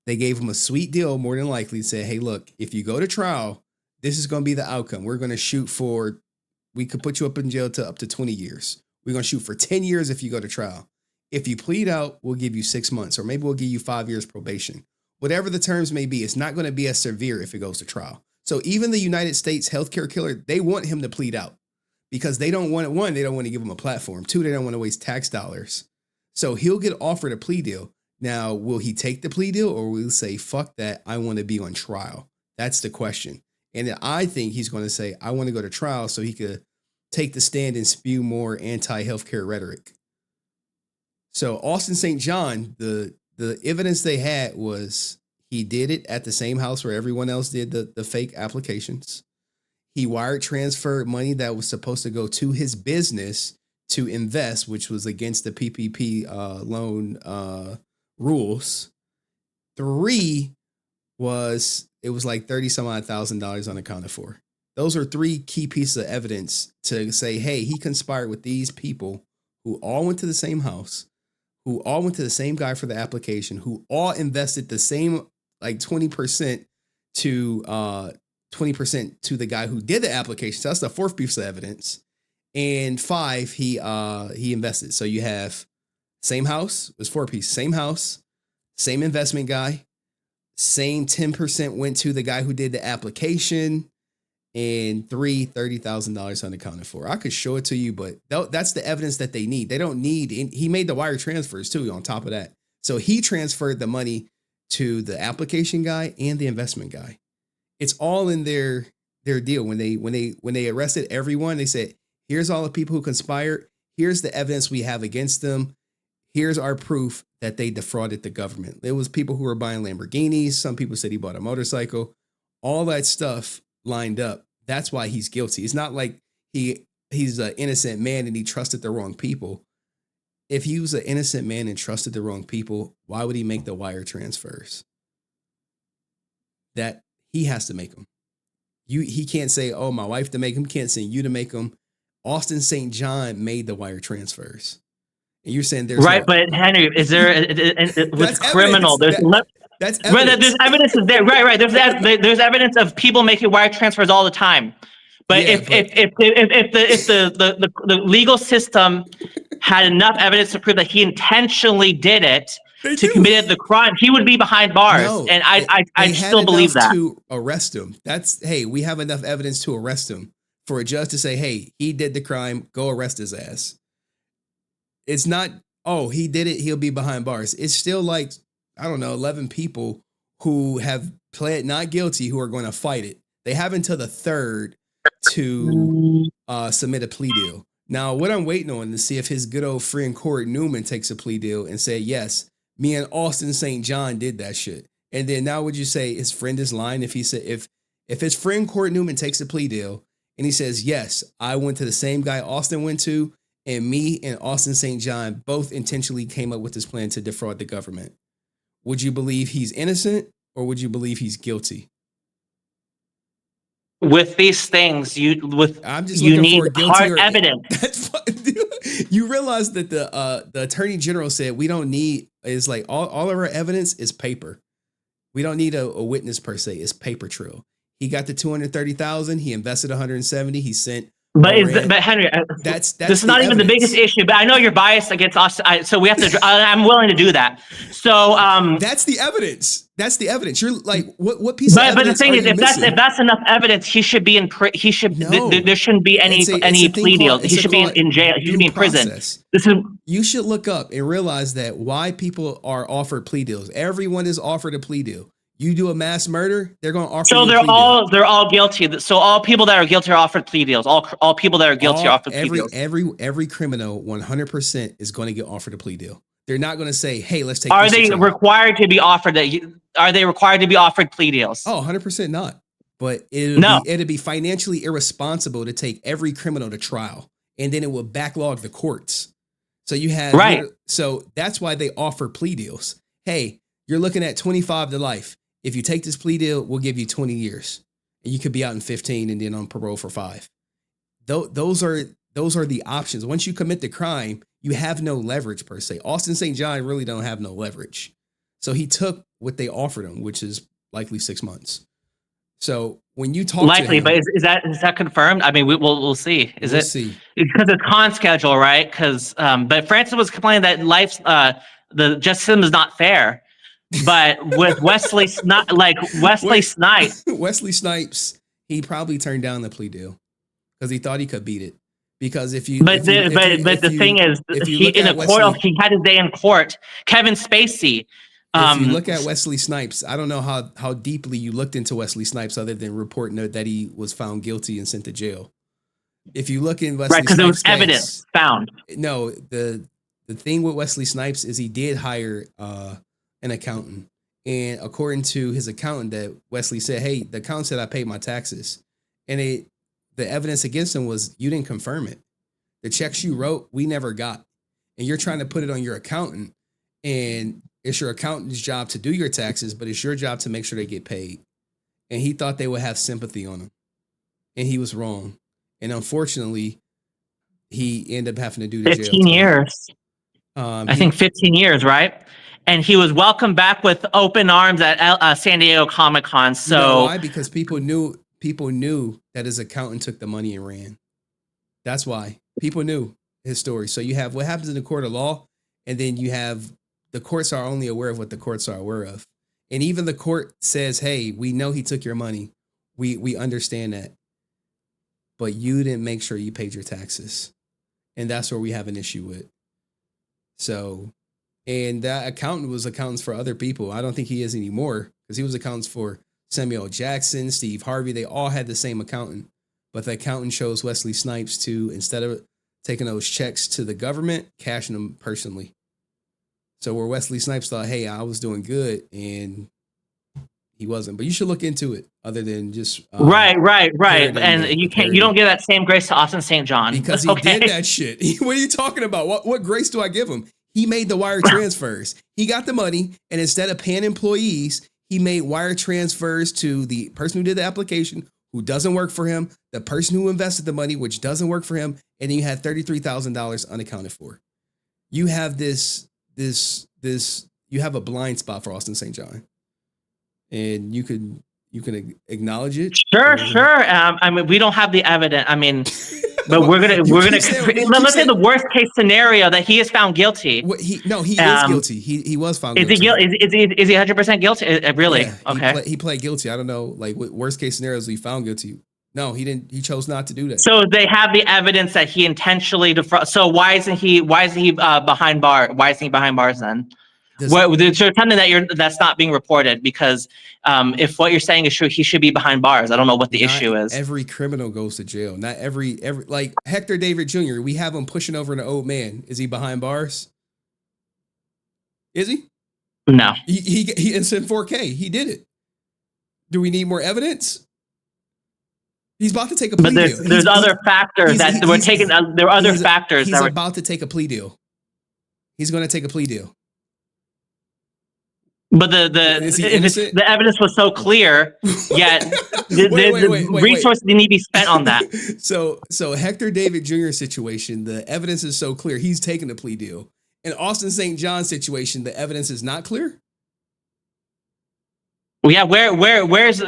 They gave him a sweet deal, more than likely, to say, hey, look, if you go to trial, this is going to be the outcome. We're going to shoot for, we could put you up in jail to up to 20 years. We're going to shoot for 10 years if you go to trial. If you plead out, we'll give you 6 months, or maybe we'll give you 5 years probation. Whatever the terms may be, it's not going to be as severe if it goes to trial. So even the United States healthcare killer, they want him to plead out. Because they don't want it. One, they don't want to give him a platform. Two, they don't want to waste tax dollars. So he'll get offered a plea deal. Now, will he take the plea deal, or will he say, fuck that, I want to be on trial? That's the question. And I think he's going to say, I want to go to trial so he could take the stand and spew more anti-healthcare rhetoric. So Austin St. John, the evidence they had was he did it at the same house where everyone else did the fake applications. He wire transferred money that was supposed to go to his business to invest, which was against the PPP loan rules. 3 was, it was like $30,000 unaccounted for. Those are 3 key pieces of evidence to say, hey, he conspired with these people who all went to the same house, who all went to the same guy for the application, who all invested the same, like 20% to 20% to the guy who did the application. So that's the 4th piece of evidence. And 5, he invested. So you have same house, it was 4 pieces, same house, same investment guy, same 10% went to the guy who did the application, and $30,000 unaccounted for. I could show it to you, but that's the evidence that they need. They don't need, he made the wire transfers too on top of that. So he transferred the money to the application guy and the investment guy. It's all in their deal. When they arrested everyone, they said, here's all the people who conspired. Here's the evidence we have against them. Here's our proof that they defrauded the government. There was people who were buying Lamborghinis. Some people said he bought a motorcycle. All that stuff lined up. That's why he's guilty. It's not like he's an innocent man and he trusted the wrong people. If he was an innocent man and trusted the wrong people, why would he make the wire transfers? That he has to make them. He can't say, oh, my wife to make them. Can't send you to make them. Austin St. John made the wire transfers. And you're saying there's right, but Henry, is there with criminal? That's evidence. Right, there's evidence is there. Right. There's evidence of people making wire transfers all the time. But if the legal system had enough evidence to prove that he intentionally did it to commit the crime, he would be behind bars. No, and I still believe that. To arrest him. We have enough evidence to arrest him for a judge to say, hey, he did the crime, go arrest his ass. It's not, oh, he did it, he'll be behind bars. It's still like, I don't know, 11 people who have pled not guilty who are going to fight it. They have until the 3rd to submit a plea deal. Now, what I'm waiting on to see if his good old friend Corey Newman takes a plea deal and say, yes, me and Austin St. John did that shit. And then now would you say his friend is lying if he said, if his friend Corey Newman takes a plea deal and he says, yes, I went to the same guy Austin went to, and me and Austin St. John both intentionally came up with this plan to defraud the government. Would you believe he's innocent or would you believe he's guilty? With these things, you need hard evidence. You realize that the attorney general said we don't need, is like all of our evidence is paper. We don't need a witness per se. It's paper trail. He got the 230,000. He invested 170. He sent. But Henry, this is not even the biggest issue. But I know you're biased against us, so we have to. I'm willing to do that. So that's the evidence. That's the evidence. You're like, what piece of evidence? But the thing is, if that's enough evidence, he should be in. He should. No, there shouldn't be any plea deal. He should be in jail. He should be in prison. You should look up and realize that why people are offered plea deals. Everyone is offered a plea deal. You do a mass murder, they're going to offer. So they're all guilty. So all people that are guilty are offered plea deals. All people that are guilty are offered plea deals. Every criminal 100% is going to get offered a plea deal. They're not going to say, "Hey, let's take." Are they required to be offered Are they required to be offered plea deals? Oh, 100% not. But it'd be financially irresponsible to take every criminal to trial, and then it would backlog the courts. So you have So that's why they offer plea deals. Hey, you're looking at 25 to life. If you take this plea deal, we'll give you 20 years. And you could be out in 15 and then on parole for 5. Those are the options. Once you commit the crime, you have no leverage per se. Austin St. John really don't have no leverage. So he took what they offered him, which is likely 6 months. So when you talk to him, but is that confirmed? I mean, we'll see. We'll see. Because it's con schedule, right? Because but Francis was complaining that life's the justice system is not fair. But with Wesley Snipes, Wesley Snipes, he probably turned down the plea deal because he thought he could beat it. Because the thing is, he in a court, he had his day in court. Kevin Spacey. If you look at Wesley Snipes, I don't know how deeply you looked into Wesley Snipes other than reporting that he was found guilty and sent to jail. If you look in Wesley Snipes' because there was evidence found. No, the thing with Wesley Snipes is he did hire an accountant, and according to his accountant, that Wesley said, "Hey, the accountant said I paid my taxes," and the evidence against him was you didn't confirm it. The checks you wrote, we never got, and you're trying to put it on your accountant, and it's your accountant's job to do your taxes, but it's your job to make sure they get paid. And he thought they would have sympathy on him, and he was wrong. And unfortunately, he ended up having to do the 15 years. I think 15 years, right? And he was welcomed back with open arms at San Diego Comic-Con. So you know why? Because people knew that his accountant took the money and ran. That's why people knew his story. So you have what happens in the court of law, and then you have the courts are only aware of what the courts are aware of. And even the court says, "Hey, we know he took your money. We understand that. But you didn't make sure you paid your taxes." And that's where we have an issue with. So, and that accountant was accountants for other people. I don't think he is anymore because he was accountants for Samuel Jackson, Steve Harvey, they all had the same accountant. But the accountant chose Wesley Snipes to, instead of taking those checks to the government, cashing them personally. So where Wesley Snipes thought, hey, I was doing good, and he wasn't. But you should look into it other than just right. And you don't give that same grace to Austin St. John. Because he did that shit. What are you talking about? What grace do I give him? He made the wire transfers. He got the money, and instead of paying employees, he made wire transfers to the person who did the application, who doesn't work for him, the person who invested the money, which doesn't work for him, and then you had $33,000 unaccounted for. You have you have a blind spot for Austin St. John, and you can acknowledge it. Sure. I mean, we don't have the evidence. I mean, but let's say the worst case scenario that he is found guilty. He is guilty. He was found guilty. Is he 100% guilty? Really? Yeah, okay. He pled guilty. I don't know, like, what worst case scenario is he found guilty? No, he didn't. He chose not to do that. So they have the evidence that he intentionally defrauded. So why isn't he behind bars? Why isn't he behind bars then? There's something that's not being reported, because if what you're saying is true, he should be behind bars. I don't know what the issue is. Every criminal goes to jail. Not every like Hector David Jr. We have him pushing over an old man. Is he behind bars? Is he? No. He it's in 4K. He did it. Do we need more evidence? He's about to take a plea deal. But there's other factors that we're taking. There are other factors. He's about to take a plea deal. He's going to take a plea deal. But the evidence was so clear, yet the resources need to be spent on that. So Hector David Jr. situation, the evidence is so clear, he's taking a plea deal. In Austin St. John situation, the evidence is not clear. Yeah, where's the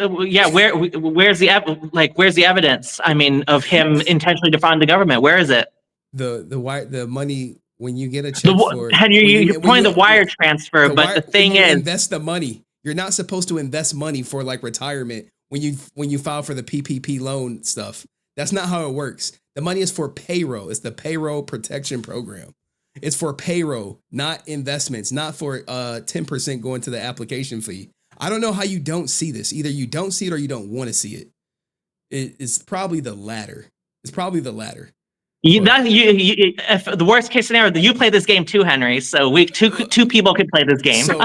evidence? I mean, of him intentionally defrauding the government. Where is it? The money. When you get a check for you're pointing the wire transfer, but the thing is, invest the money. You're not supposed to invest money for like retirement when you file for the PPP loan stuff. That's not how it works. The money is for payroll. It's the payroll protection program. It's for payroll, not investments, not for 10% going to the application fee. I don't know how you don't see this. Either you don't see it or you don't want to see it. It's probably the latter. If the worst case scenario, you play this game too, Henry. So two people could play this game. We're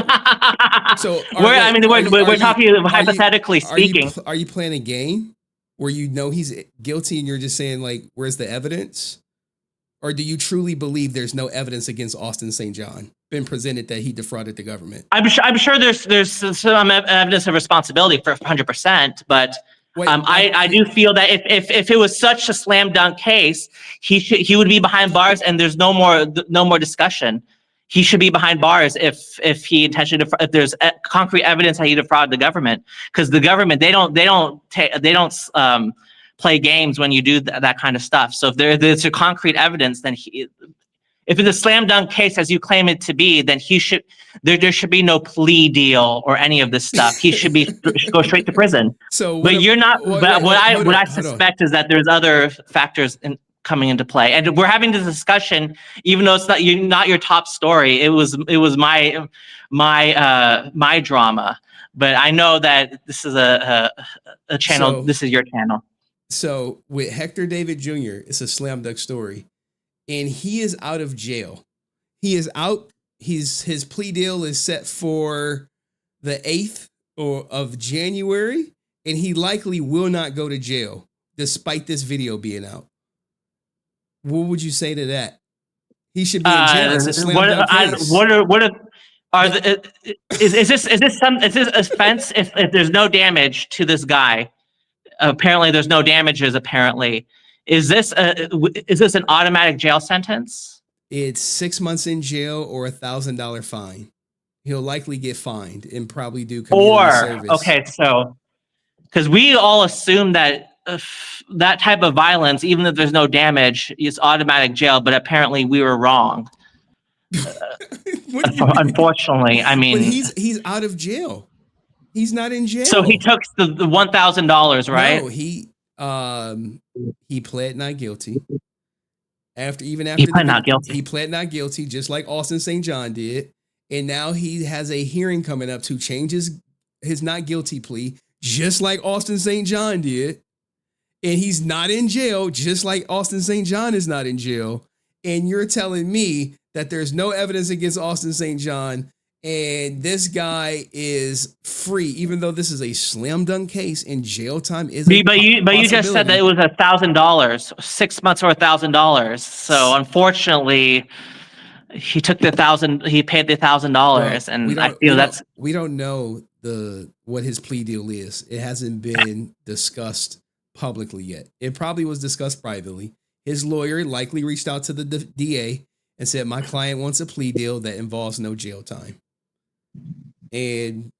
talking hypothetically speaking. Are you playing a game where you know he's guilty and you're just saying, like, where's the evidence? Or do you truly believe there's no evidence against Austin St. John been presented that he defrauded the government? I'm sure there's some evidence of responsibility for 100%, but. I do feel that if it was such a slam dunk case, he would be behind bars, and there's no more discussion. He should be behind bars if he intentionally if there's concrete evidence that he defrauded the government, because the government they don't play games when you do that kind of stuff. So if there's a concrete evidence, then if it's a slam dunk case as you claim it to be, then there should be no plea deal or any of this stuff. He should go straight to prison. But you're not. What I suspect is that there's other factors coming into play, and we're having this discussion even though it's not your top story. It was my drama, but I know that this is a channel. This is your channel. So with Hector David Jr., it's a slam dunk story. And he is out of jail. He is out. His plea deal is set for the 8th of January, and he likely will not go to jail despite this video being out. What would you say to that? He should be in jail. It's a slam dunk case. Is this offense if there's no damage to this guy? Apparently, there's no damages. Apparently. Is this an automatic jail sentence? It's 6 months in jail or $1,000 fine. He'll likely get fined and probably do community service. Okay, so because we all assume that that type of violence, even if there's no damage, is automatic jail, but apparently we were wrong. Unfortunately, I mean, but he's out of jail. He's not in jail. So he took the $1,000, right? No, he pled not guilty. He pled not guilty, just like Austin St. John did. And now he has a hearing coming up to change his not guilty plea, just like Austin St. John did. And he's not in jail, just like Austin St. John is not in jail. And you're telling me that there's no evidence against Austin St. John and this guy is free, even though this is a slam dunk case and jail time is but you just said that it was $1,000, 6 months or $1,000. So unfortunately, he took he paid the $1,000, and I feel we don't know what his plea deal is. It hasn't been discussed publicly yet. It probably was discussed privately. His lawyer likely reached out to the DA and said, my client wants a plea deal that involves no jail time. And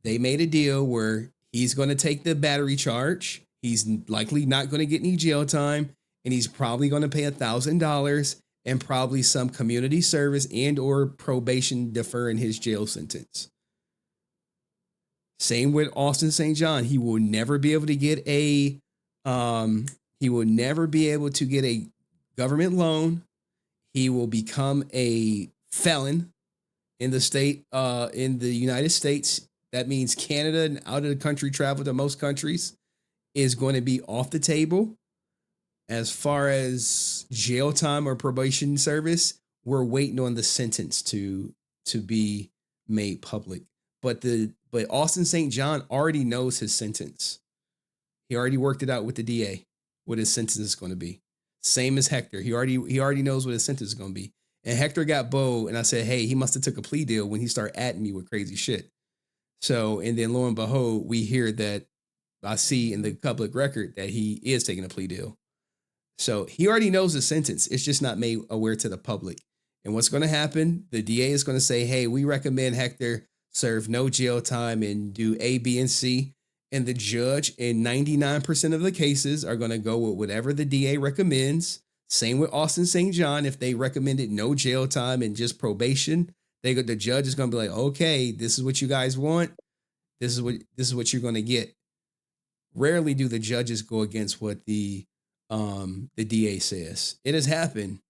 they made a deal where he's going to take the battery charge. He's likely not going to get any jail time. And he's probably going to pay $1,000 and probably some community service and or probation deferring his jail sentence. Same with Austin St. John. He will never be able to get a government loan. He will become a felon in the state, in the United States. That means Canada and out of the country travel to most countries is going to be off the table. As far as jail time or probation service, we're waiting on the sentence to be made public. But Austin St. John already knows his sentence. He already worked it out with the DA, what his sentence is going to be. Same as Hector. He already knows what his sentence is going to be. And Hector got bold, and I said, hey, he must have took a plea deal when he started atting me with crazy shit. So, and then lo and behold, we hear that I see in the public record that he is taking a plea deal. So he already knows the sentence. It's just not made aware to the public. And what's going to happen? The DA is going to say, hey, we recommend Hector serve no jail time and do A, B, and C. And the judge in 99% of the cases are going to go with whatever the DA recommends. Same with Austin St. John. If they recommended no jail time and just probation, the judge is going to be like, okay, this is what you guys want. This is what you're going to get. Rarely do the judges go against what the DA says. It has happened,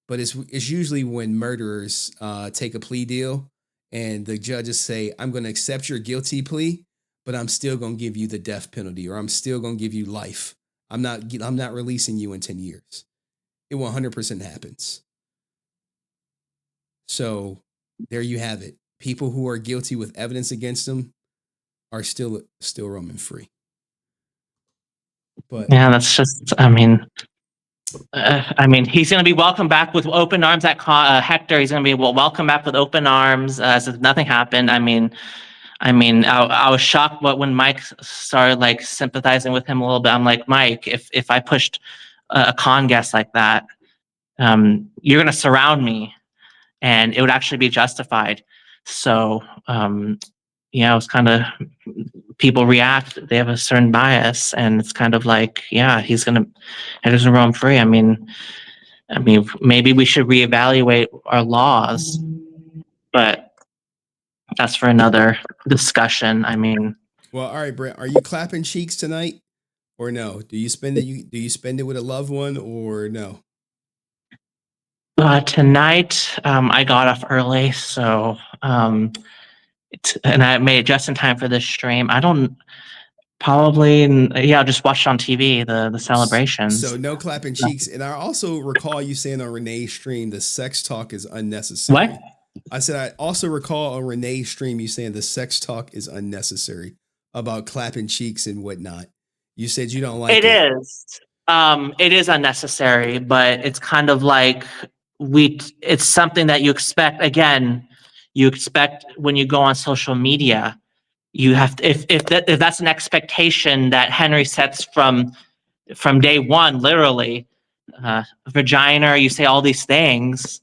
but it's usually when murderers take a plea deal and the judges say, I'm going to accept your guilty plea, but I'm still going to give you the death penalty, or I'm still going to give you life. I'm not releasing you in 10 years. It 100% happens. So there you have it. People who are guilty with evidence against them are still roaming free. But yeah, that's just, I mean, he's going to be welcomed back with open arms at Hector. He's going to be welcomed back with open arms as if nothing happened. I was shocked when Mike started like sympathizing with him a little bit. I'm like, Mike, if I pushed a con guest like that, you're going to surround me, and it would actually be justified. So, it's kind of, people react, they have a certain bias, and it's kind of like, yeah, he's going to roam free. I mean, maybe we should reevaluate our laws, but that's for another discussion. Well, all right, Brent, are you clapping cheeks tonight or no? Do you spend it with a loved one or no? Tonight, I got off early, so and I made it just in time for this stream. I'll just watch it on TV, the celebrations. So no clapping cheeks. And I also recall you saying on Renee's stream, the sex talk is unnecessary. What? I said, I also recall on Renee's stream, you saying the sex talk is unnecessary about clapping cheeks and whatnot. You said you don't like it. It is. It is unnecessary, but it's kind of like it's something that you expect. Again, you expect when you go on social media, you have to, if that's an expectation that Henry sets from day one, literally, vagina, you say all these things.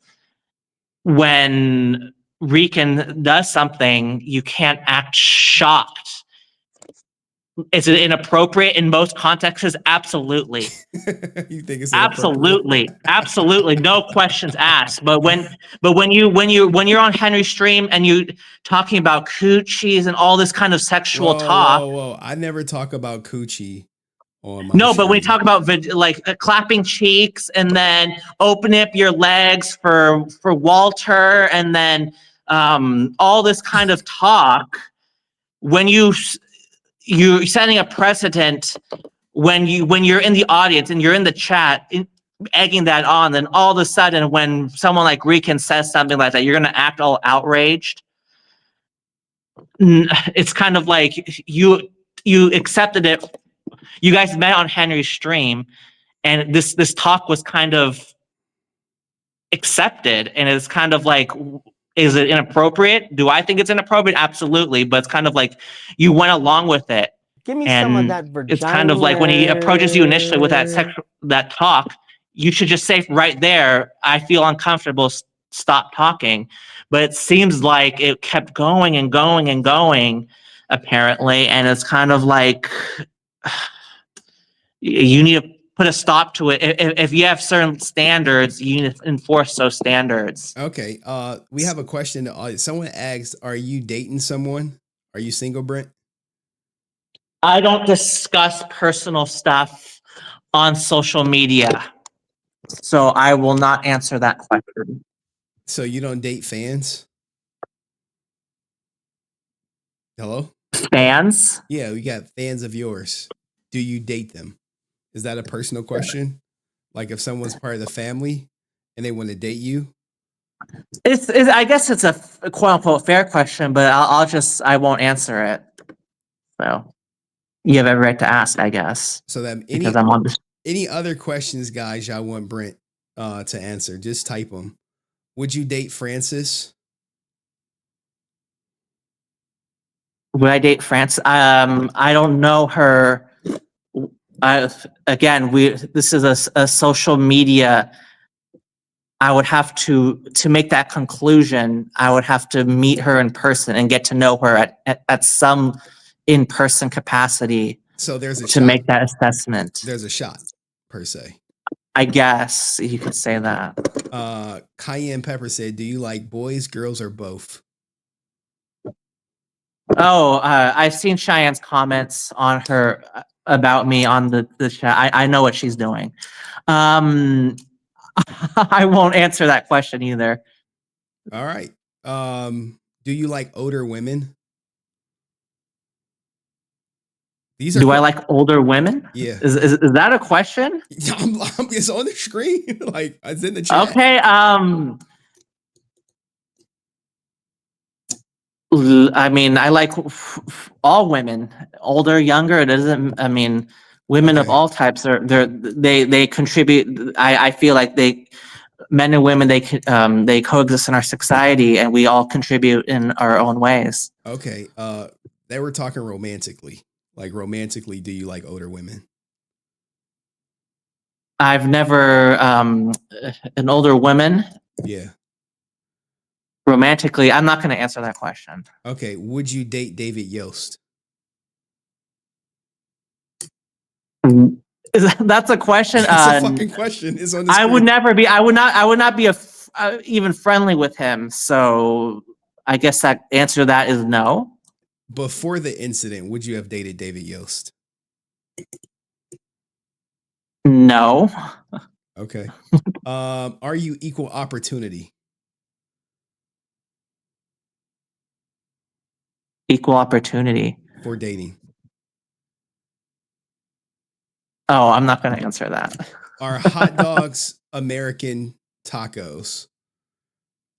When Rican does something, you can't act shocked. Is it inappropriate in most contexts? Absolutely. You think it's absolutely, no questions asked. But when you're on Henry's stream and you talking about coochies and all this kind of sexual talk. Whoa! I never talk about coochie on my No, stream. but when you talk about clapping cheeks and then opening up your legs for Walter and then all this kind of talk, when you you're setting a precedent when you're in the audience and you're in the chat, egging that on. Then all of a sudden, when someone like Rican says something like that, you're gonna act all outraged. It's kind of like you accepted it. You guys met on Henry's stream, and this talk was kind of accepted, and it's kind of like, is it inappropriate? Do I think it's inappropriate? Absolutely, but it's kind of like you went along with it. Give me And some of that Virginia. it's kind of like when he approaches you initially with that talk, you should just say right there, I feel uncomfortable, stop talking. But it seems like it kept going and going and going, apparently, and it's kind of like you need to put a stop to it. If you have certain standards, you need to enforce those standards. Okay. We have a question. Someone asked, "Are you dating someone? Are you single, Brent?" I don't discuss personal stuff on social media, so I will not answer that question. So you don't date fans? Hello? Fans? Yeah, we got fans of yours. Do you date them? Is that a personal question? Like if someone's part of the family and they want to date you? It's I guess it's a quote unquote fair question, but I won't answer it. So you have every right to ask, I guess. So that because I'm on this. Any other questions, guys, y'all want Brent to answer? Just type them. Would you date Francis? Would I date Francis? I don't know her. This is a social media. I would have to make that conclusion. I would have to meet her in person and get to know her at some in-person capacity. So there's a to make that assessment. There's a shot, per se. I guess you could say that. Cayenne Pepper said, "Do you like boys, girls, or both?" Oh, I've seen Cheyenne's comments on her about me on the chat. I know what she's doing. I won't answer that question either. All right. Do you like older women? Do I like older women? Yeah. Is that a question? It's on the screen. Like it's in the chat. Okay. I mean, I like all women, older, younger. It doesn't. I mean, women of all types they contribute. I feel like men and women, they coexist in our society, and we all contribute in our own ways. Okay. They were talking romantically. Like romantically, do you like older women? I've never an older woman. Yeah. Romantically, I'm not going to answer that question. Okay. Would you date David Yost? That's a question. That's a fucking question. It's on the screen. I would never be. I would not be even friendly with him. So I guess that answer to that is no. Before the incident, would you have dated David Yost? No. Okay. Are you equal opportunity? Equal opportunity for dating? Oh, I'm not going to answer that. Are hot dogs American tacos?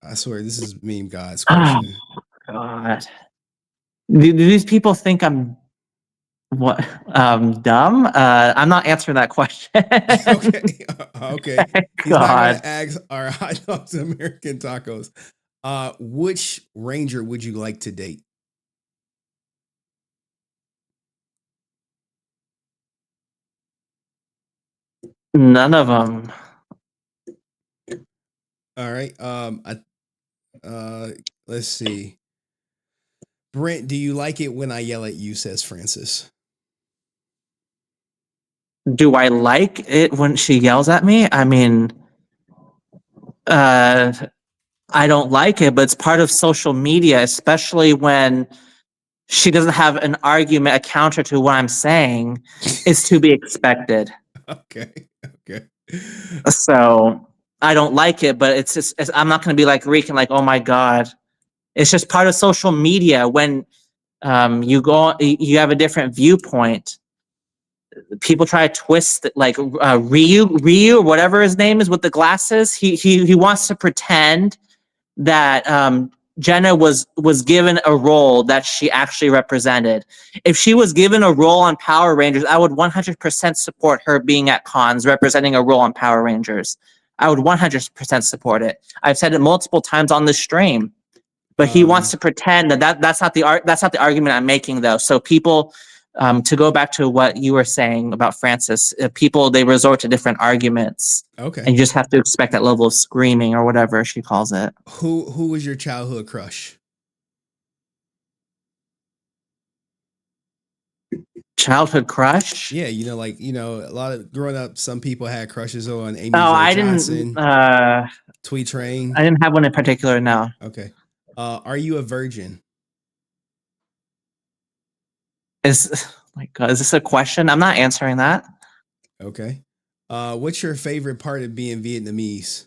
I swear, this is meme God's question. Oh, God. Do these people think I'm dumb? I'm not answering that question. Okay. He's not gonna ask, are hot dogs American tacos? Which Ranger would you like to date? None of them. All right. Let's see. Brent, do you like it when I yell at you, says Francis? Do I like it when she yells at me? I mean, I don't like it, but it's part of social media, especially when she doesn't have an argument, a counter to what I'm saying. It's to be expected. Okay. So I don't like it, but I'm not going to be like Rican, like, oh my God. It's just part of social media. When you have a different viewpoint. People try to twist it, like Ryu, or whatever his name is with the glasses. He wants to pretend that Jenna was given a role that she actually represented. If she was given a role on Power Rangers, I would 100% support her being at cons representing a role on Power Rangers. I would 100% support it. I've said it multiple times on this stream. But he wants to pretend that's not the argument I'm making, though. So people, to go back to what you were saying about Francis, people, they resort to different arguments. Okay. And you just have to expect that level of screaming or whatever she calls it. Who was your childhood crush? Childhood crush? Yeah, a lot of growing up, some people had crushes on Amy Johnson, Tweet Train. I didn't have one in particular, no. Okay. Are you a virgin? Is this a question? I'm not answering that. Okay. What's your favorite part of being Vietnamese?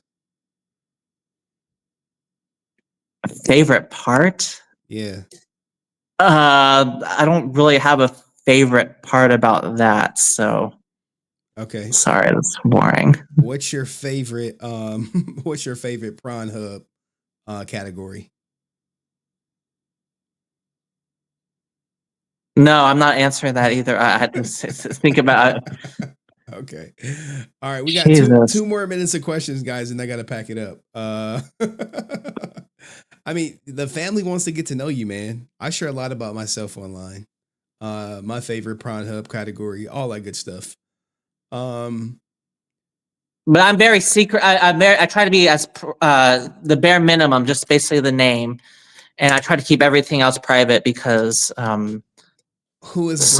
Favorite part? Yeah. I don't really have a favorite part about that, so. Okay. Sorry, that's boring. What's your favorite prawn hub category? No, I'm not answering that either. I had to think about it. Okay. All right. We got two more minutes of questions, guys, and I got to pack it up. I mean, the family wants to get to know you, man. I share a lot about myself online. My favorite prawn hub category, all that good stuff. But I'm very secret. I try to be as the bare minimum, just basically the name, and I try to keep everything else private because. Who is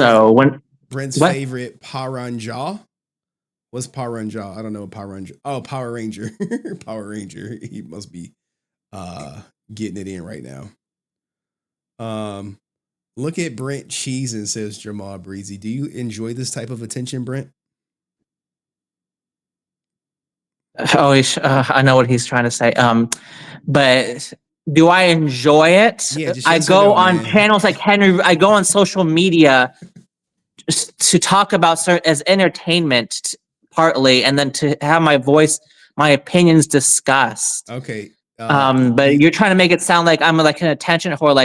Brent's favorite Paranja? What's Paranja? I don't know Paranja. Oh, Power Ranger. Power Ranger. He must be getting it in right now. Look at Brent cheesing, says Jamal Breezy. Do you enjoy this type of attention, Brent? Oh, I know what he's trying to say. But do I enjoy it? Yeah, I go on channels like Henry. I go on social media to talk about as entertainment partly, and then to have my voice, my opinions discussed. Okay. But you're trying to make it sound like I'm like an attention whore,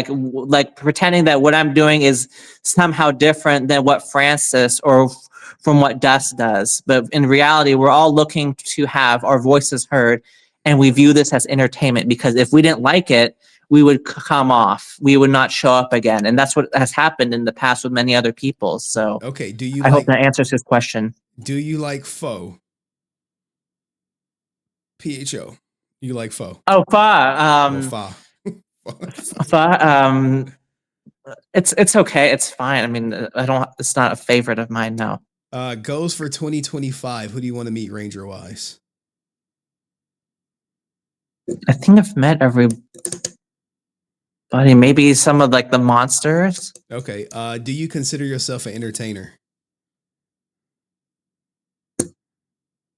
like pretending that what I'm doing is somehow different than what Francis or from what Dust does. But in reality, we're all looking to have our voices heard. And we view this as entertainment because if we didn't like it, we would come off. We would not show up again. And that's what has happened in the past with many other people. So okay, I hope that answers his question. Do you like pho? PHO. You like pho? Oh, pho. Pho. It's okay. It's fine. I mean, it's not a favorite of mine, no. Goals for 2025. Who do you want to meet Ranger wise? I think I've met everybody. Maybe some of like the monsters. Okay. Do you consider yourself an entertainer?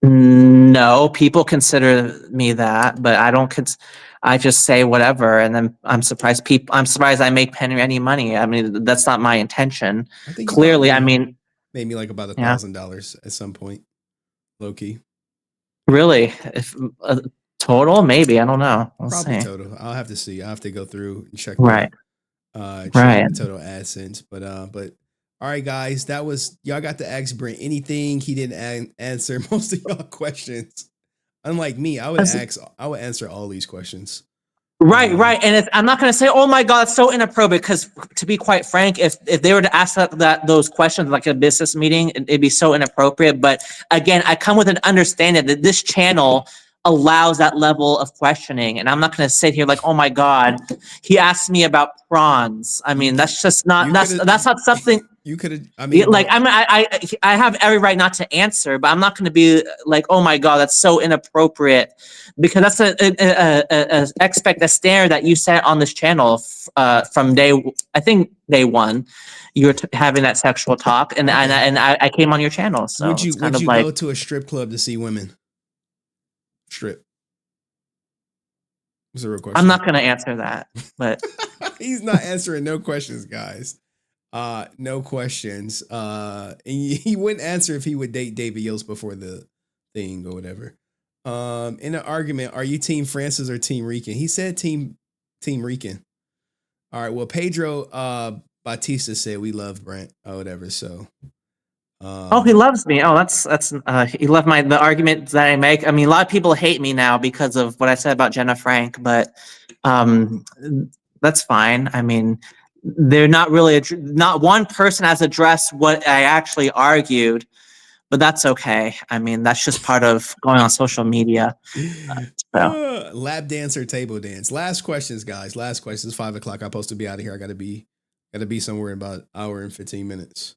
No, people consider me that, but I don't. I just say whatever, and then I'm surprised. I'm surprised I make Henry any money. I mean, that's not my intention. Clearly, I mean, made me like about $1,000 at some point, low key. Really, if total, maybe I don't know. Probably total. I'll have to see. I have to go through and check. Right. Check the total AdSense, but all right, guys, that was y'all got to ask Brent anything he didn't answer most of y'all questions. Unlike me, I would answer all these questions. Right, and I'm not going to say, "Oh my God, it's so inappropriate." Because to be quite frank, if they were to ask those questions like a business meeting, it'd be so inappropriate. But again, I come with an understanding that this channel allows that level of questioning, and I'm not going to sit here like, "Oh my God, he asked me about prawns." I mean, that's just not that's not something. You could have. I mean, like I have every right not to answer, but I'm not going to be like, "Oh my God, that's so inappropriate," because that's a standard that you set on this channel from day one. You were having that sexual talk, and I came on your channel. So would you go to a strip club to see women? Strip. What's the real question? I'm not going to answer that, but he's not answering no questions, guys. No questions. And he wouldn't answer if he would date David Yost before the thing or whatever. In an argument, are you Team Francis or Team Rican? He said Team Rican. All right. Well, Pedro Batista said we love Brent or whatever. So. Oh, he loves me. Oh, that's he loved the argument that I make. I mean, a lot of people hate me now because of what I said about Jenna Frank, but that's fine. I mean, they're not really not one person has addressed what I actually argued, but that's okay. I mean, that's just part of going on social media. Lap dance or table dance? Last questions, guys. Last questions. 5 o'clock. I'm supposed to be out of here. I gotta be somewhere in about an hour and 15 minutes.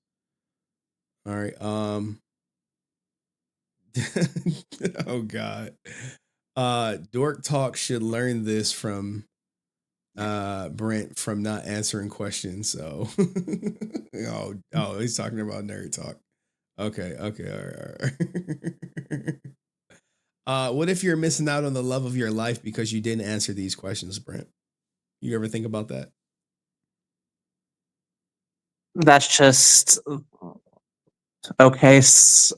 All right. Oh God. Dork Talk should learn this from Brent from not answering questions. So oh, he's talking about nerd talk. Okay, all right. What if you're missing out on the love of your life because you didn't answer these questions, Brent? You ever think about that? That's just okay.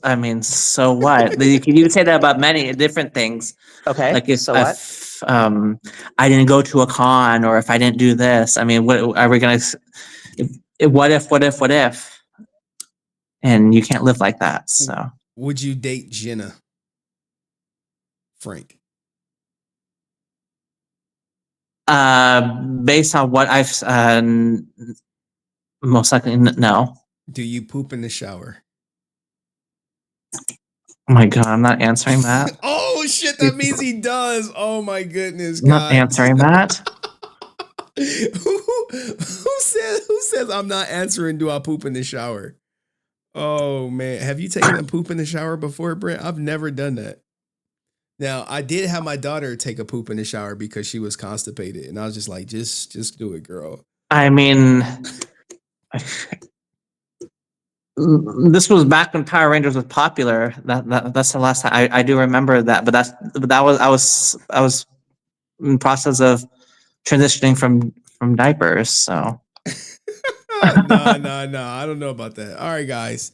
I mean, so what? You can say that about many different things. Okay. Like if, so what? if I didn't go to a con, or if I didn't do this. I mean, what are we gonna? What if? And you can't live like that. So. Would you date Jenna Frank? Based on what I've most likely no. Do you poop in the shower? Oh my God, I'm not answering that. Oh shit, that means he does. Oh my goodness, I'm not answering that. Who says I'm not answering? Do I poop in the shower? Oh man, have you taken a poop in the shower before, Brent? I've never done that. Now I did have my daughter take a poop in the shower because she was constipated, and I was just like, just do it, girl. I mean, this was back when Power Rangers was popular. That's the last time I do remember that. But I was in the process of transitioning from diapers. So no, I don't know about that. All right, guys.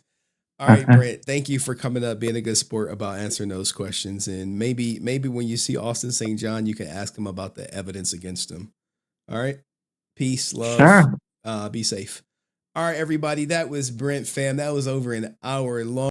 All right, Brent. Thank you for coming up, being a good sport about answering those questions, and maybe when you see Austin St. John, you can ask him about the evidence against him. All right. Peace, love. Sure. Be safe. All right, everybody. That was Brent, fam. That was over an hour long.